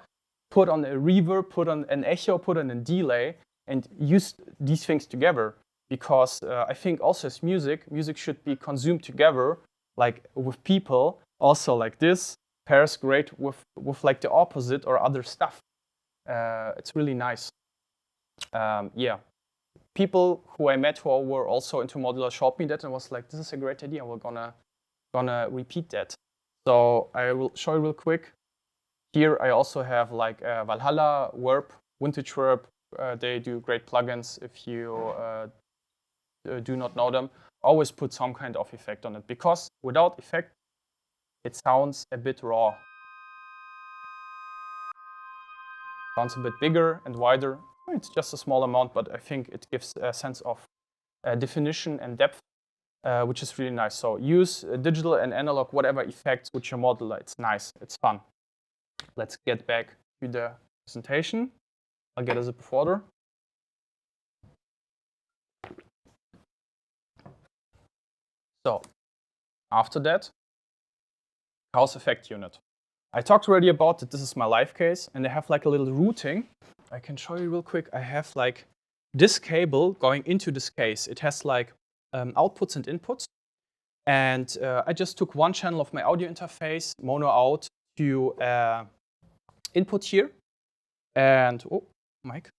Put on a reverb, put on an echo, put on a delay, and use these things together. Because I think also as music should be consumed together, like with people, also like this. Pairs great with like the opposite or other stuff. It's really nice. Yeah, people who I met who were also into modular showed me that and was like, this is a great idea. We're gonna repeat that. So I will show you real quick. Here I also have like Valhalla, Verb, Vintage Verb. They do great plugins. If you do not know them, always put some kind of effect on it, because without effect, it sounds a bit raw. Sounds a bit bigger and wider. It's just a small amount, but I think it gives a sense of definition and depth, which is really nice. So use digital and analog, whatever effects with your modular. It's nice, it's fun. Let's get back to the presentation. I'll get a zip folder. So after that, house effect unit. I talked already about that this is my live case, and I have like a little routing. I can show you real quick. I have like this cable going into this case. It has like outputs and inputs. And I just took one channel of my audio interface, mono out, to input here. And, oh, mic.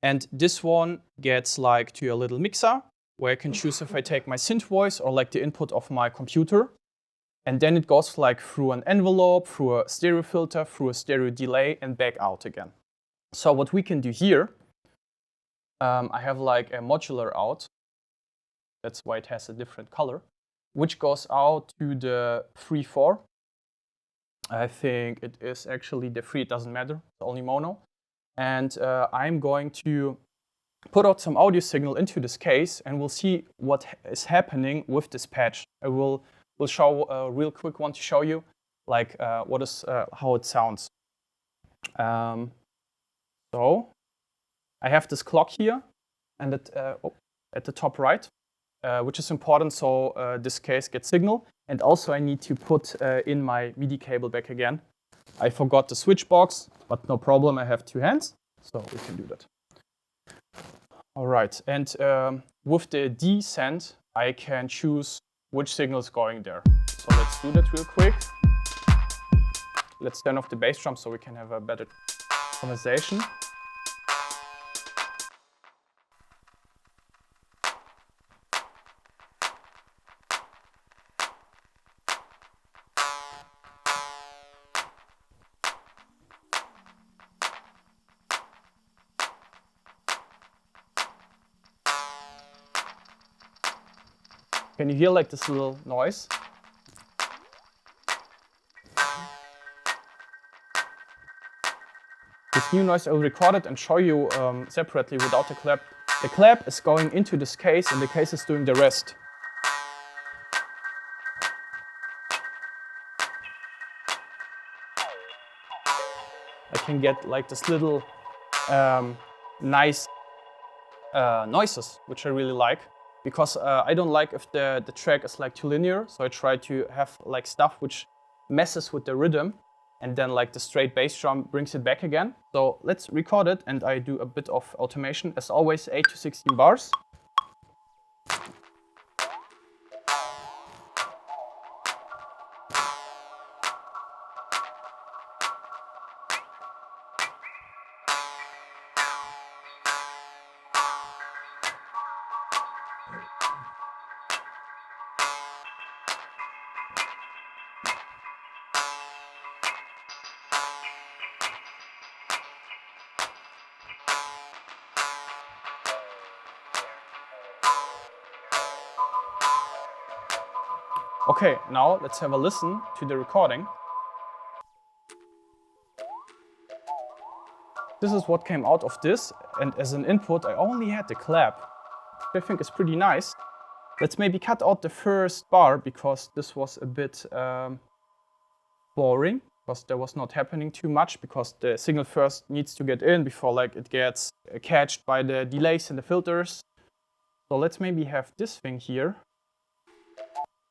And this one gets like to a little mixer, where I can choose if I take my synth voice or like the input of my computer. And then it goes like through an envelope, through a stereo filter, through a stereo delay, and back out again. So what we can do here, I have like a modular out. That's why it has a different color, which goes out to the 3-4. I think it is actually the 3, it doesn't matter, it's only mono. And I'm going to put out some audio signal into this case, and we'll see what is happening with this patch. We'll show a real quick one to show you like how it sounds. So I have this clock here, and at the top right, which is important, so this case gets signal. And also I need to put in my MIDI cable back again. I forgot the switch box, but no problem, I have 2 hands, so we can do that. All right, and with the descent, I can choose which signal is going there. So let's do that real quick. Let's turn off the bass drum so we can have a better conversation. Can you hear like this little noise? This new noise I will record it and show you separately without the clap. The clap is going into this case and the case is doing the rest. I can get like this little nice noises, which I really like. Because I don't like if the track is like too linear, so I try to have like stuff which messes with the rhythm, and then like the straight bass drum brings it back again. So let's record it, and I do a bit of automation. As always, 8 to 16 bars. Okay, now let's have a listen to the recording. this is what came out of this, and as an input I only had the clap, which I think is pretty nice. Let's maybe cut out the first bar, because this was a bit boring, because there was not happening too much, because the signal first needs to get in before like it gets catched by the delays and the filters. So let's maybe have this thing here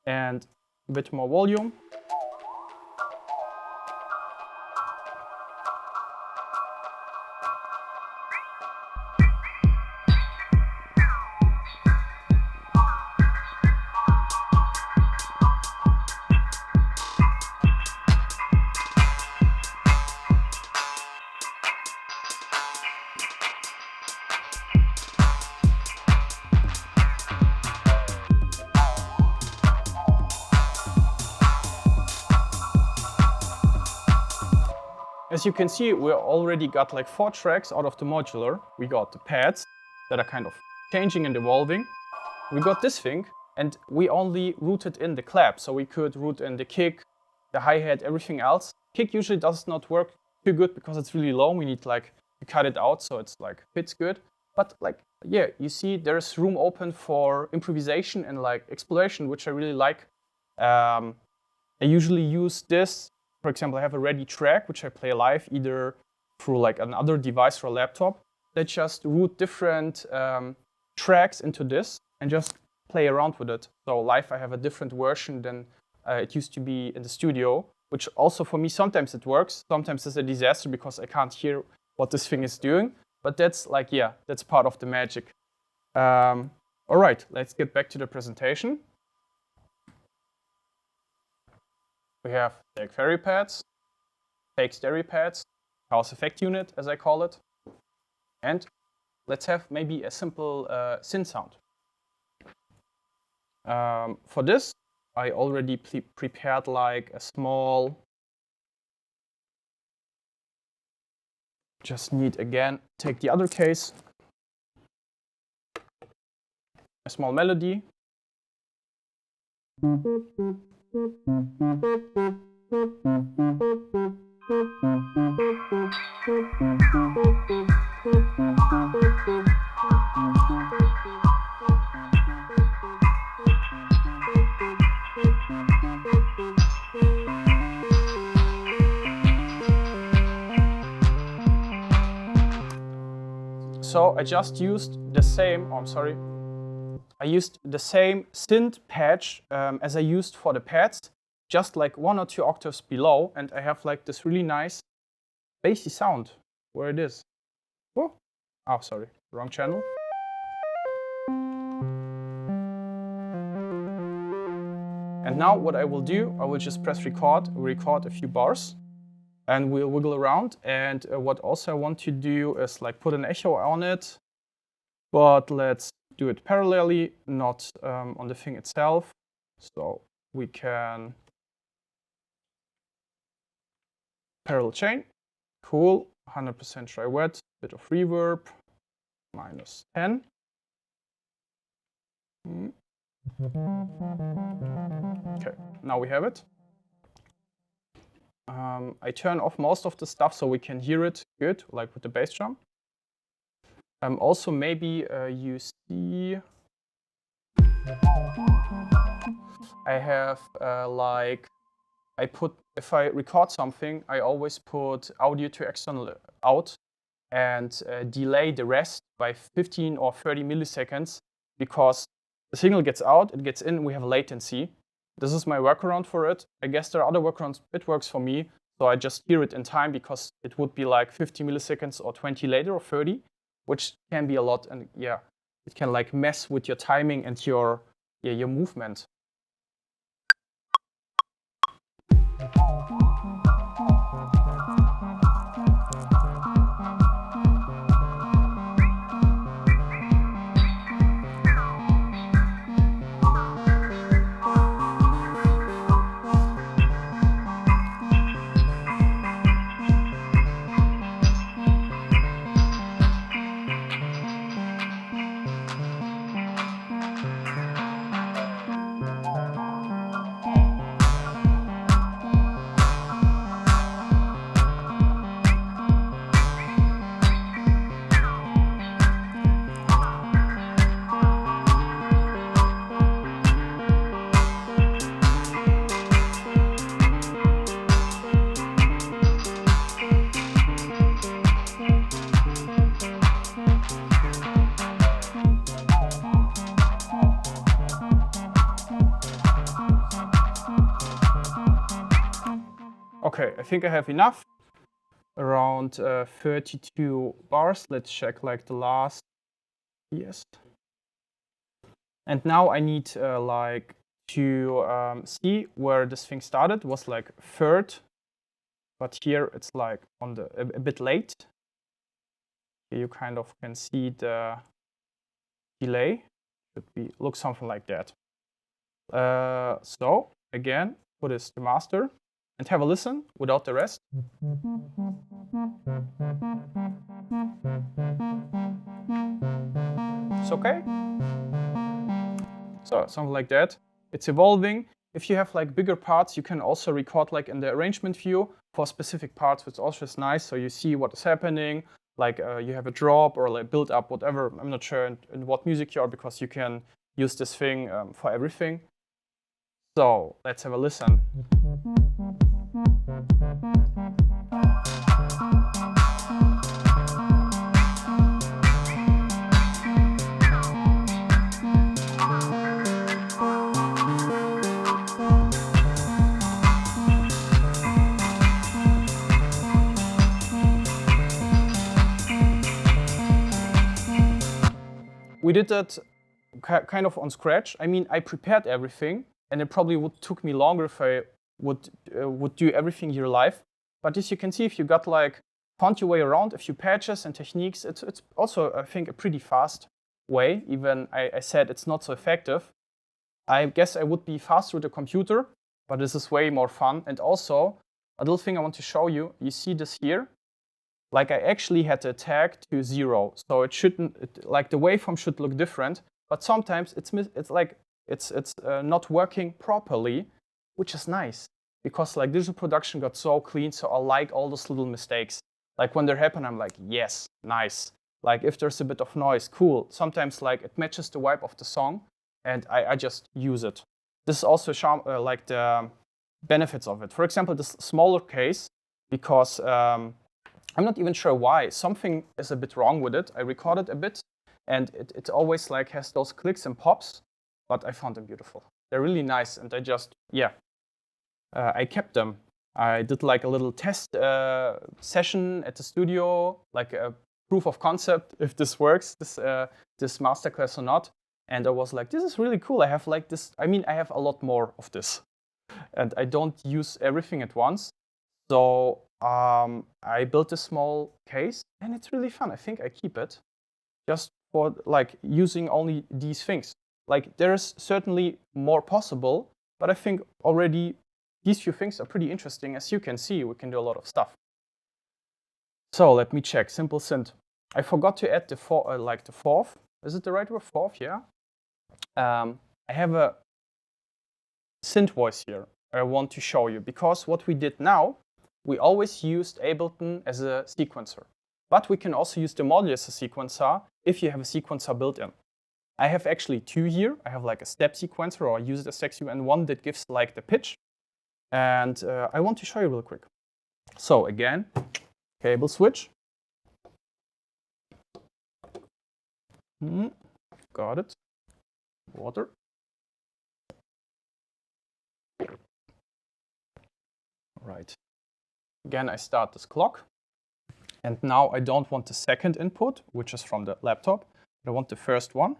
and a bit more volume. As you can see, we already got like 4 tracks out of the modular. We got the pads that are kind of changing and evolving. We got this thing, and we only routed in the clap, so we could route in the kick, the hi-hat, everything else. Kick usually does not work too good because it's really low. We need like to cut it out so it's like fits good. But like, yeah, you see there's room open for improvisation and like exploration, which I really like. I usually use this. For example, I have a ready track, which I play live either through like another device or a laptop. That just route different tracks into this and just play around with it. So live I have a different version than it used to be in the studio, which also for me sometimes it works. Sometimes it's a disaster because I can't hear what this thing is doing. But that's like, yeah, that's part of the magic. All right, let's get back to the presentation. We have fake ferry pads, fake stereo pads, house effect unit, as I call it. And let's have maybe a simple synth sound. For this, I already prepared like a small, just need again, take the other case, a small melody. So I just used the same, I used the same synth patch as I used for the pads, just like 1 or 2 octaves below, and I have like this really nice bassy sound where it is. Oh, sorry, wrong channel. And now what I will do, I will just press record a few bars, and we'll wiggle around. And what also I want to do is like put an echo on it, but let's do it parallelly, not on the thing itself. So we can parallel chain, cool, 100% dry wet, bit of reverb, -10. Okay, now we have it. I turn off most of the stuff so we can hear it good, like with the bass drum. Also, maybe you see I have if I record something, I always put audio to external out and delay the rest by 15 or 30 milliseconds, because the signal gets out, it gets in, we have latency. This is my workaround for it. I guess there are other workarounds, it works for me. So I just hear it in time, because it would be like 50 milliseconds or 20 later or 30, which can be a lot. And yeah, it can like mess with your timing and your movement. Okay, I think I have enough. Around 32 bars. Let's check like the last. Yes. And now I need like to see where this thing started. It was like third, but here it's like on the a bit late. Here you kind of can see the delay. Should be look something like that. So again, put this to master and have a listen without the rest. It's okay. So something like that. It's evolving. If you have like bigger parts, you can also record like in the arrangement view for specific parts, which also is nice. So you see what is happening. Like you have a drop or like build up, whatever. I'm not sure in what music you are, because you can use this thing for everything. So let's have a listen. We did that kind of on scratch. I mean, I prepared everything, and it probably took me longer if I would do everything here live. But as you can see, if you got like found your way around a few patches and techniques, it's also, I think, a pretty fast way. Even I said it's not so effective. I guess I would be faster with the computer, but this is way more fun. And also, a little thing I want to show you. You see this here? Like I actually had the tag to 0, so it shouldn't, like the waveform should look different, but sometimes it's not working properly, which is nice, because like digital production got so clean, so I like all those little mistakes. Like when they happen, I'm like, yes, nice. Like if there's a bit of noise, cool. Sometimes like it matches the vibe of the song, and I just use it. This is also like the benefits of it. For example, this smaller case, because I'm not even sure why. Something is a bit wrong with it. I recorded a bit, and it always like has those clicks and pops, but I found them beautiful. They're really nice, and I just, yeah, I kept them. I did like a little test session at the studio, like a proof of concept if this works, this masterclass or not. And I was like, this is really cool. I have like this, I mean, I have a lot more of this, and I don't use everything at once. So I built a small case, and it's really fun. I think I keep it just for like using only these things. Like there's certainly more possible, but I think already these few things are pretty interesting. As you can see, we can do a lot of stuff. So let me check. Simple synth. I forgot to add the fourth. Is it the right word? Fourth, yeah. I have a synth voice here. I want to show you, because what we did now, we always used Ableton as a sequencer, but we can also use the Modular as a sequencer if you have a sequencer built in. I have actually two here. I have like a step sequencer, or I use it as sequencer, and one that gives like the pitch. And I want to show you real quick. So again, cable switch. Got it. Water. Right. Again, I start this clock, and now I don't want the second input, which is from the laptop, but I want the first one.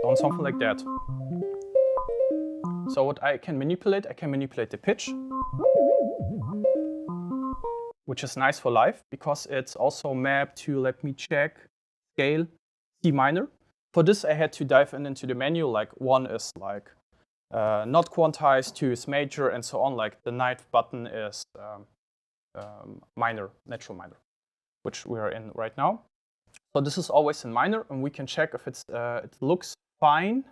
On something like that. So what I can manipulate the pitch, which is nice for live, because it's also mapped to, let me check, scale C minor. For this, I had to dive into the menu, like one is like not quantized, 2 is major, and so on. Like the ninth button is minor, natural minor, which we are in right now. So this is always in minor, and we can check if it's it looks fine.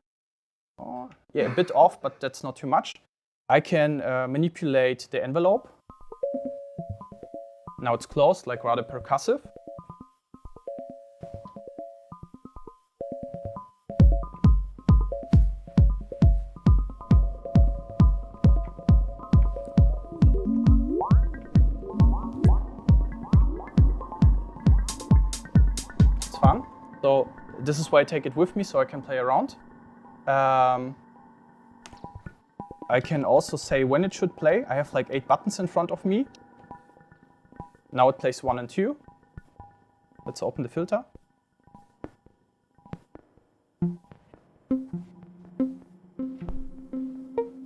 Oh, yeah, a bit off, but that's not too much. I can manipulate the envelope. Now it's closed, like rather percussive. Fun. So this is why I take it with me, so I can play around. I can also say when it should play. I have like 8 buttons in front of me. Now it plays 1 and 2. Let's open the filter.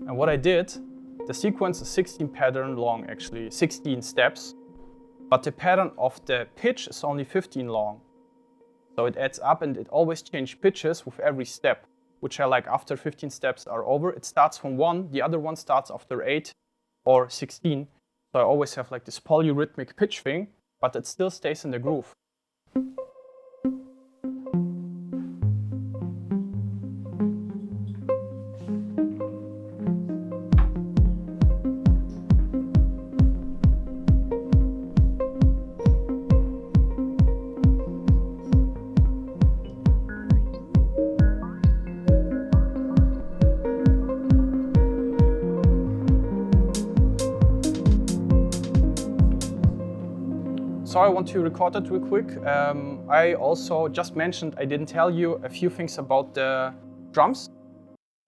And what I did, the sequence is 16 pattern long actually, 16 steps. But the pattern of the pitch is only 15 long. So it adds up and it always changes pitches with every step, which I like after 15 steps are over. It starts from 1, the other one starts after 8 or 16. So I always have like this polyrhythmic pitch thing, but it still stays in the groove. So I want to record it real quick. I also just mentioned, I didn't tell you a few things about the drums.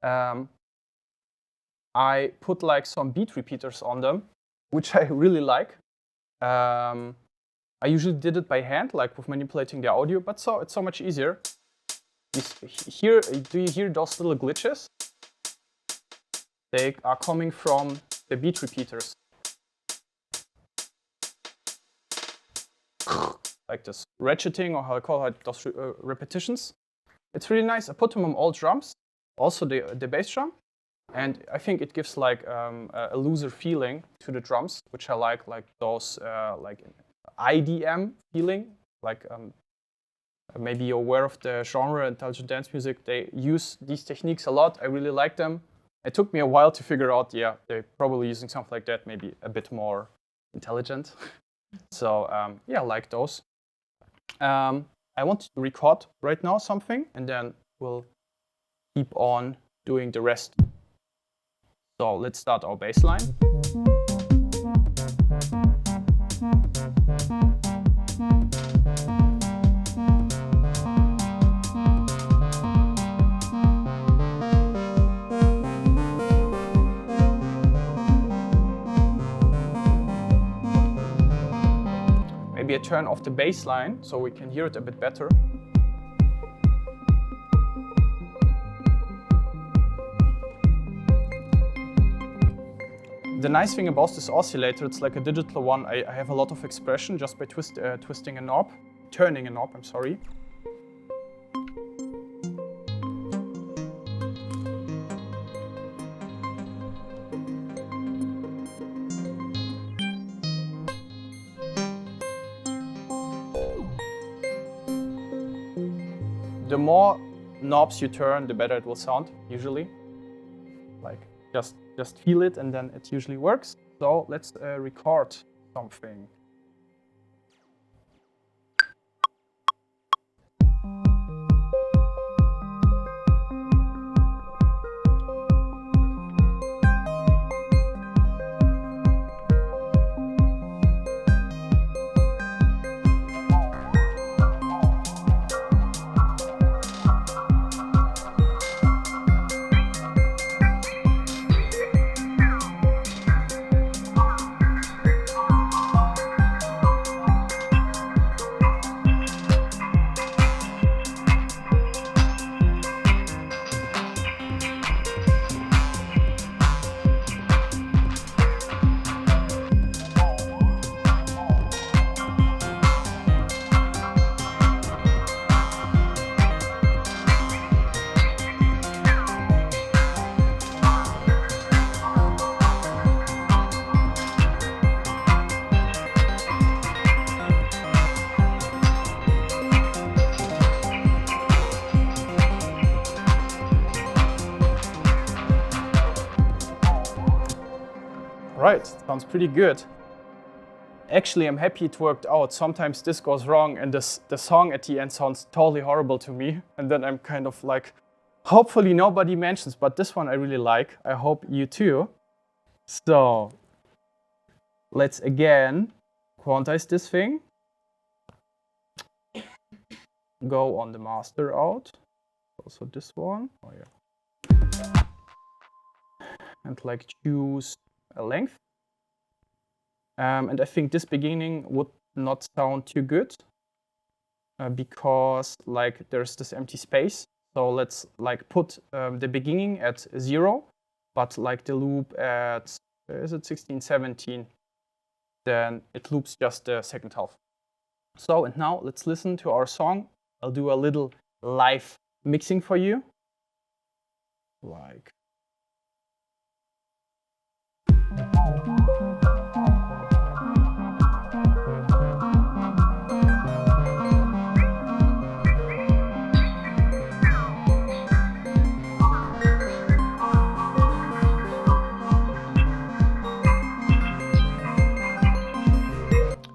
I put like some beat repeaters on them, which I really like. I usually did it by hand, like with manipulating the audio, but it's so much easier. Here, do you hear those little glitches? They are coming from the beat repeaters. Like this ratcheting, or how I call it, those repetitions. It's really nice. I put them on all drums, also the bass drum, and I think it gives like a looser feeling to the drums, which I like those like IDM feeling. Like maybe you're aware of the genre intelligent dance music. They use these techniques a lot. I really like them. It took me a while to figure out. Yeah, they're probably using something like that, maybe a bit more intelligent. So yeah, I like those. I want to record right now something, and then we'll keep on doing the rest. So let's start our bass line. Maybe I turn off the bass line so we can hear it a bit better. The nice thing about this oscillator, it's like a digital one. I have a lot of expression just by twisting a knob, turning a knob, I'm sorry. The more knobs you turn, the better it will sound, usually. Like, just feel it and then it usually works. So let's record something. Right, sounds pretty good. Actually, I'm happy it worked out. Sometimes this goes wrong and the song at the end sounds totally horrible to me. And then I'm kind of like, hopefully nobody mentions, but this one I really like. I hope you too. So let's again quantize this thing. Go on the master out. Also this one. Oh yeah. and like choose a length. And I think this beginning would not sound too good because like there's this empty space. So let's like put the beginning at 0, but like the loop at, is it 16, 17? Then it loops just the second half. So, and now let's listen to our song. I'll do a little live mixing for you. Like.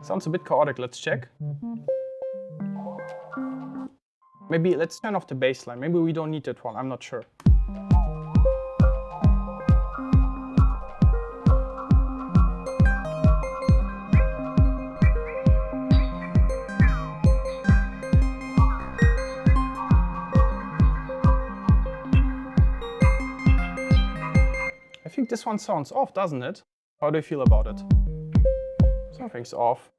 Sounds a bit chaotic, let's check. Maybe let's turn off the bass line. Maybe we don't need that one, I'm not sure. I think this one sounds off, doesn't it? How do you feel about it? Something's off.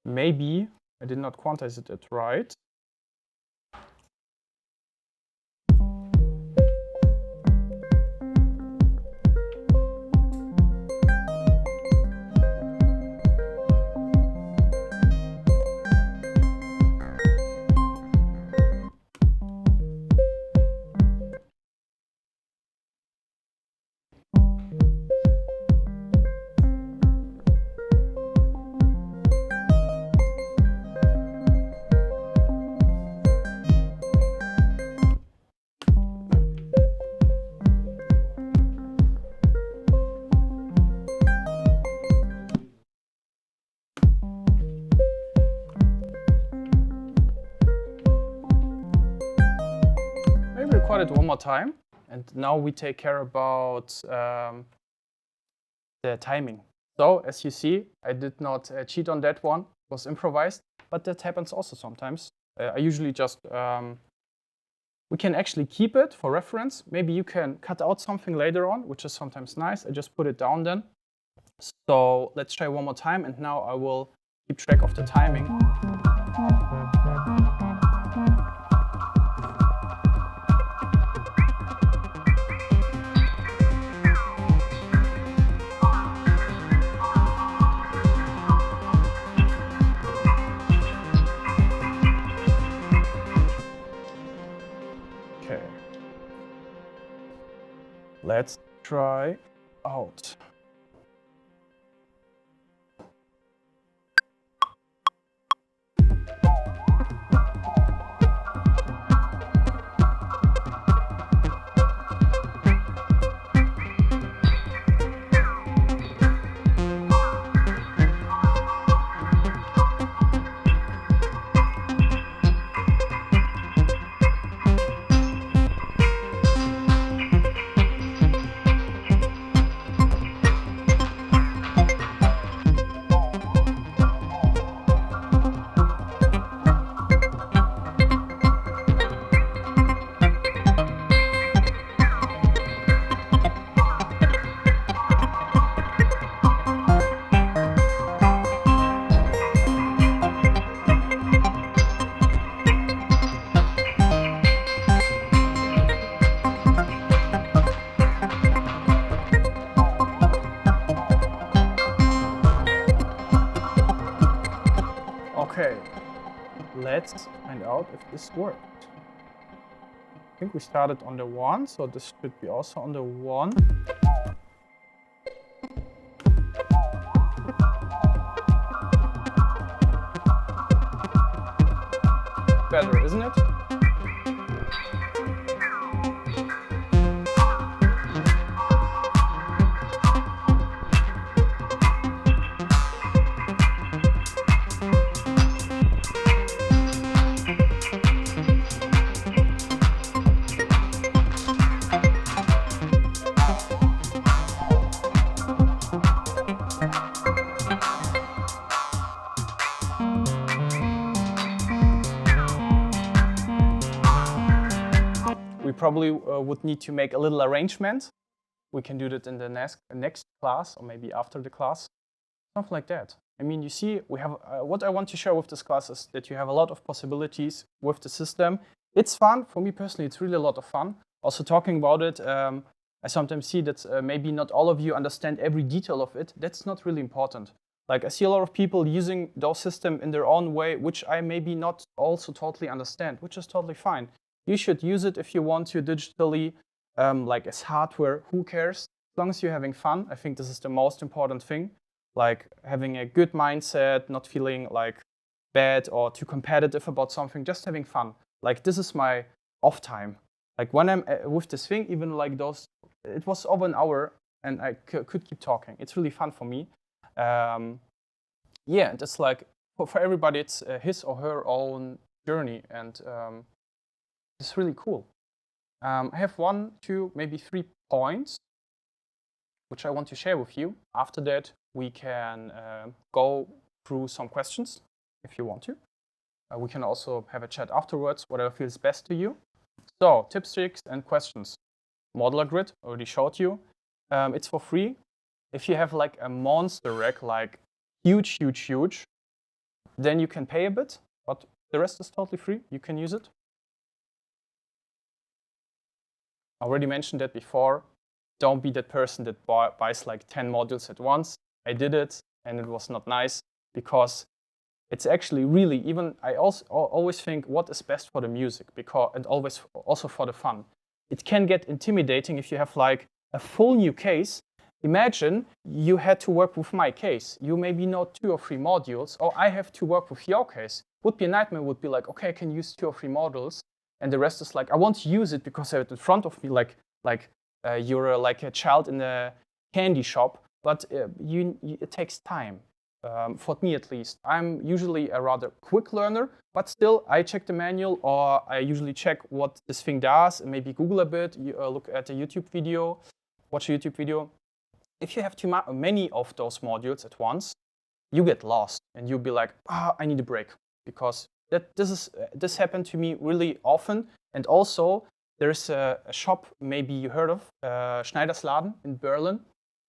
Maybe I did not quantize it right. Record it one more time, and now we take care about the timing. So as you see, I did not cheat on that one, it was improvised, but that happens also sometimes. I usually just, we can actually keep it for reference. Maybe you can cut out something later on, which is sometimes nice. I just put it down then. So let's try one more time, and now I will keep track of the timing. Let's try out. Okay, let's find out if this worked. I think we started on the 1, so this should be also on the 1. Better, isn't it? We probably would need to make a little arrangement. We can do that in the next class, or maybe after the class, something like that. I mean, you see, we have what I want to share with this class is that you have a lot of possibilities with the system. It's fun. For me personally, it's really a lot of fun. Also talking about it, I sometimes see that maybe not all of you understand every detail of it. That's not really important. Like I see a lot of people using those systems in their own way, which I maybe not also totally understand, which is totally fine. You should use it if you want to digitally, like as hardware, who cares? As long as you're having fun, I think this is the most important thing. Like having a good mindset, not feeling like bad or too competitive about something, just having fun. Like this is my off time. Like when I'm with this thing, even like those, it was over an hour and I could keep talking. It's really fun for me. Yeah, and it's like for everybody, it's his or her own journey, and it's really cool. I have 1, 2, maybe 3 points which I want to share with you. After that, we can go through some questions if you want to. We can also have a chat afterwards, whatever feels best to you. So, tips, tricks, and questions. Modular Grid, already showed you. It's for free. If you have like a monster rack, like huge, then you can pay a bit, but the rest is totally free. You can use it. I already mentioned that before. Don't be that person that buys like 10 modules at once. I did it and it was not nice, because it's actually really, even I also always think what is best for the music, because and always also for the fun. It can get intimidating if you have like a full new case. Imagine you had to work with my case. You maybe know 2 or 3 modules, or I have to work with your case. Would be a nightmare. Would be like, okay, I can use 2 or 3 modules, and the rest is like, I want to use it because I have it in front of me, like you're like a child in a candy shop. But it takes time. For me at least. I'm usually a rather quick learner, but still I check the manual, or I usually check what this thing does, and maybe Google a bit, look at a YouTube video, watch a YouTube video. If you have too many of those modules at once, you get lost and you'll be like, I need a break, because this happened to me really often. And also there's a shop maybe you heard of, Schneider's Laden in Berlin.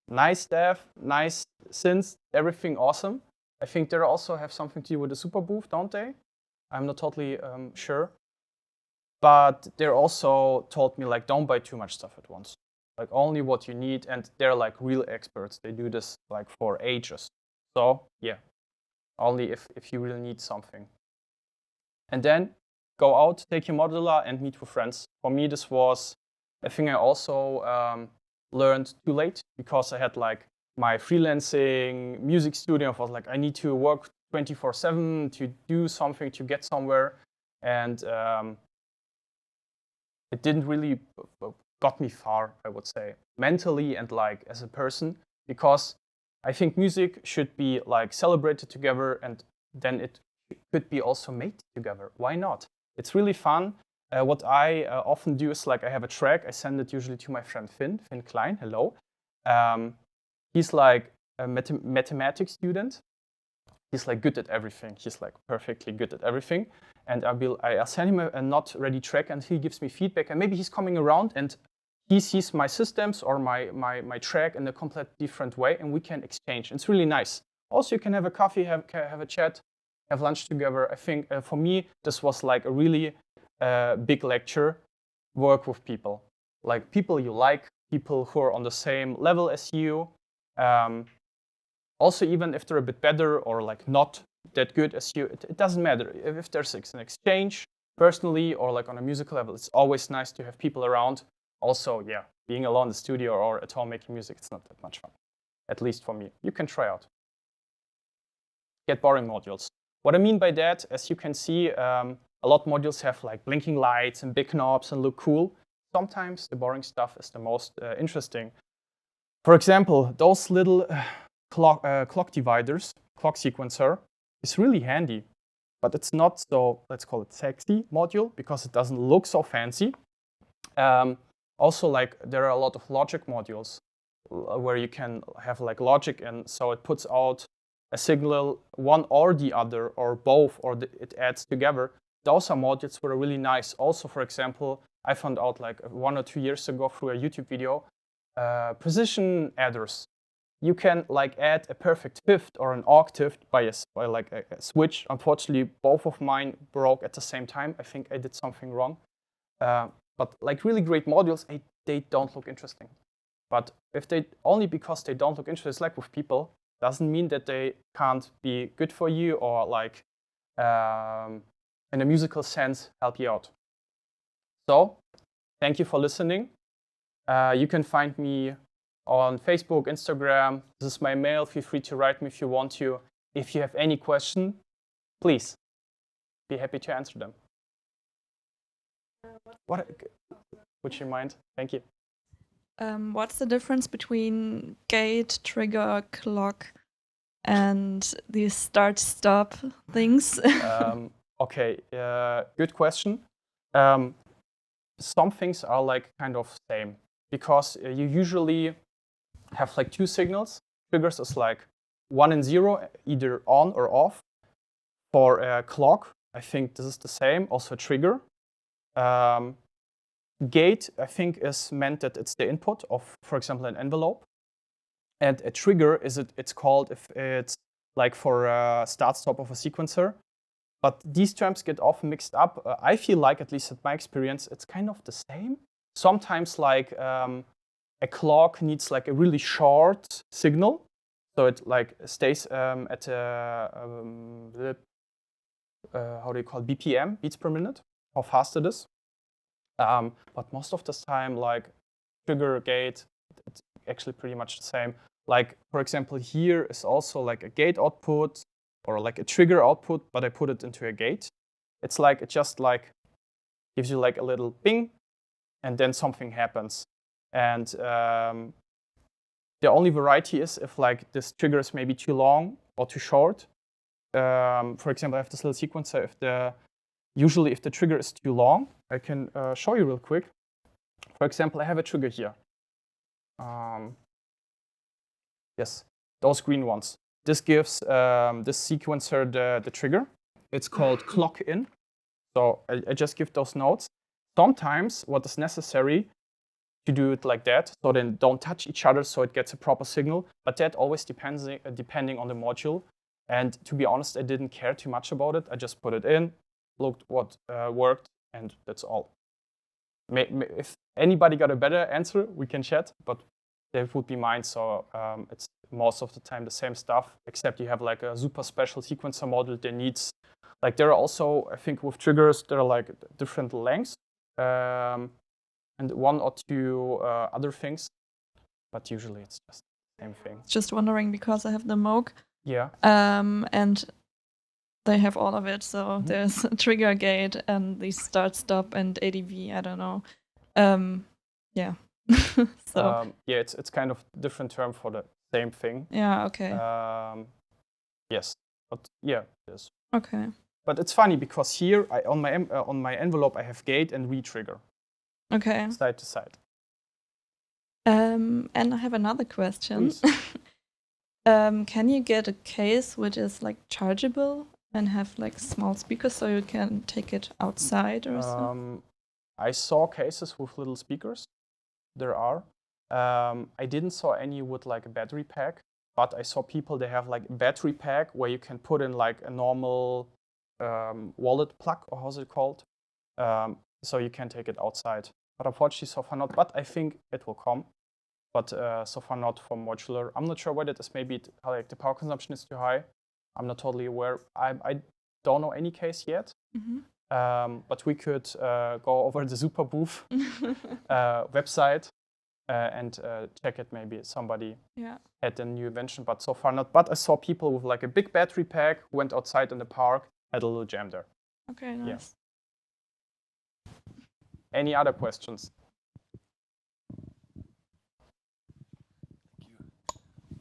Nice staff, nice synths, everything awesome. I think they also have something to do with the super booth, don't they? I'm not totally sure. But they also told me, like, don't buy too much stuff at once. Like, only what you need, and they're like real experts. They do this like for ages. So yeah, only if you really need something. And then go out, take your modular, and meet with friends. For me, this was a thing I also learned too late, because I had like my freelancing music studio. I was like, I need to work 24/7 to do something, to get somewhere, and it didn't really got me far, I would say, mentally and like as a person, because I think music should be like celebrated together, and then it could be also made together. Why not? It's really fun. What I often do is, like, I have a track. I send it usually to my friend Finn Klein. Hello. He's like a mathematics student. He's like good at everything. He's like perfectly good at everything. And I'll send him a not ready track, and he gives me feedback. And maybe he's coming around and he sees my systems or my track in a completely different way, and we can exchange. It's really nice. Also, you can have a coffee, have a chat, have lunch together. I think for me, this was like a really big lecture. Work with people, like people you like, people who are on the same level as you. Also, even if they're a bit better or like not that good as you, it doesn't matter. If there's an exchange personally or like on a musical level, it's always nice to have people around. Also, yeah, being alone in the studio or at home making music, it's not that much fun, at least for me. You can try out. Get boring modules. What I mean by that, as you can see, a lot of modules have like blinking lights and big knobs and look cool. Sometimes the boring stuff is the most interesting. For example, those little clock dividers, clock sequencer, is really handy, but it's not so, let's call it sexy module, because it doesn't look so fancy. Also, like, there are a lot of logic modules where you can have like logic, and so it puts out a signal, one or the other, or both, or it adds together. Those are modules that are really nice. Also, for example, I found out like 1 or 2 years ago through a YouTube video, precision adders. You can like add a perfect fifth or an octave by like a switch. Unfortunately, both of mine broke at the same time. I think I did something wrong. But like really great modules, they don't look interesting. But if they only because they don't look interesting, like with people, doesn't mean that they can't be good for you or like in a musical sense help you out. So thank you for listening. You can find me on Facebook, Instagram. This is my mail. Feel free to write me if you want to. If you have any question, please be happy to answer them. What would you mind? Thank you. What's the difference between gate, trigger, clock, and these start-stop things? Okay, good question. Some things are like kind of same because you usually have like two signals. Triggers is like 1 and 0, either on or off. For a clock, I think this is the same, also a trigger. Gate, I think, is meant that it's the input of, for example, an envelope. And a trigger it's called if it's like for a start-stop of a sequencer. But these terms get often mixed up. I feel like, at least at my experience, it's kind of the same. Sometimes like a clock needs like a really short signal. So it like stays at a, how do you call it, BPM, beats per minute, how fast it is. But most of the time, like trigger, gate, it's actually pretty much the same. Like, for example, here is also like a gate output or like a trigger output, but I put it into a gate. It's like, it just like gives you like a little ping and then something happens. And the only variety is if like this trigger is maybe too long or too short. For example, I have this little sequencer. Usually if the trigger is too long, I can show you real quick. For example, I have a trigger here. Yes, those green ones. This gives this sequencer the trigger. It's called clock in. So I just give those notes. Sometimes what is necessary to do it like that, so then don't touch each other so it gets a proper signal. But that always depends depending on the module. And to be honest, I didn't care too much about it. I just put it in, looked what worked, and that's all. If anybody got a better answer, we can chat, but that would be mine. So it's most of the time the same stuff, except you have like a super special sequencer module that needs, like there are also, I think with triggers, there are like different lengths and one or two other things, but usually it's just the same thing. Just wondering because I have the Moog. Yeah. And they have all of it. So there's a trigger gate and the start, stop, and ADV. I don't know. Yeah. So yeah, it's kind of different term for the same thing. Yeah. Okay. Yes, but yeah, it is. Okay. But it's funny because here on my envelope I have gate and re-trigger. Okay. Side to side. And I have another question. Can you get a case which is like chargeable and have like small speakers so you can take it outside or something? I saw cases with little speakers. There are. I didn't saw any with like a battery pack, but I saw people, they have like a battery pack where you can put in like a normal wallet plug, or how's it called? So you can take it outside. But unfortunately, so far not. But I think it will come. But so far not for modular. I'm not sure whether it is maybe like the power consumption is too high. I'm not totally aware. I don't know any case yet. But we could go over the Super Booth website and check it. Maybe somebody had a new invention, but so far not. But I saw people with like a big battery pack who went outside in the park, had a little jam there. Okay, nice. Yeah. Any other questions?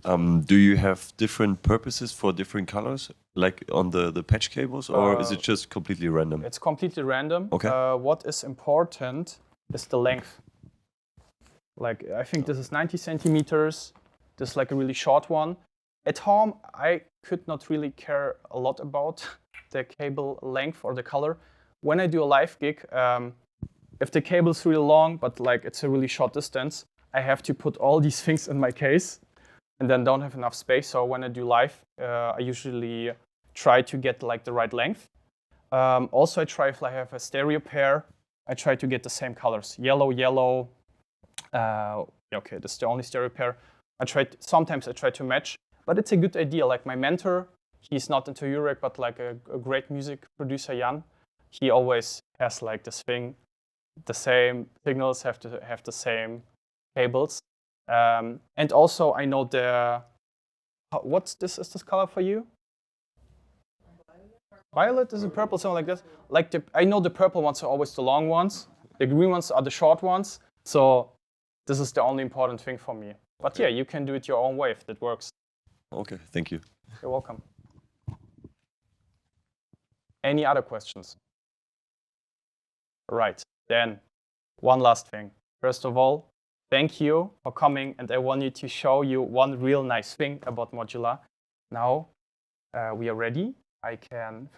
Do you have different purposes for different colors, like on the patch cables, or is it just completely random? It's completely random. Okay. What is important is the length. Like, I think this is 90 centimeters. This is like a really short one. At home, I could not really care a lot about the cable length or the color. When I do a live gig, if the cable is really long, but like it's a really short distance, I have to put all these things in my case and then don't have enough space. So when I do live, I usually try to get like the right length. Also, I try if I have a stereo pair, I try to get the same colors, yellow, yellow. Okay, this is the only stereo pair. Sometimes I try to match, but it's a good idea. Like my mentor, he's not into Europe, but like a great music producer, Jan. He always has like this thing, the same signals have to have the same cables. And also I know what's this? Is this color for you? Violet is a purple, something like that. Like I know the purple ones are always the long ones. The green ones are the short ones. So this is the only important thing for me. But yeah, you can do it your own way if that works. Okay, thank you. You're welcome. Any other questions? Right, then one last thing. First of all, thank you for coming, and I wanted to show you one real nice thing about Modular. Now we are ready.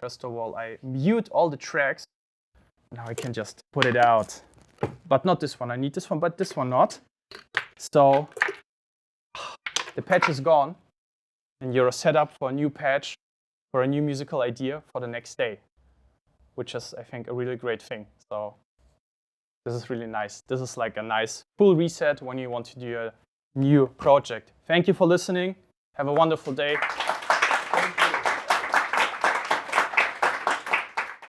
First of all, I mute all the tracks. Now I can just put it out. But not this one. I need this one, but this one not. So the patch is gone, and you're set up for a new patch, for a new musical idea for the next day, which is, I think, a really great thing. So this is really nice. This is like a nice full reset when you want to do a new project. Thank you for listening. Have a wonderful day.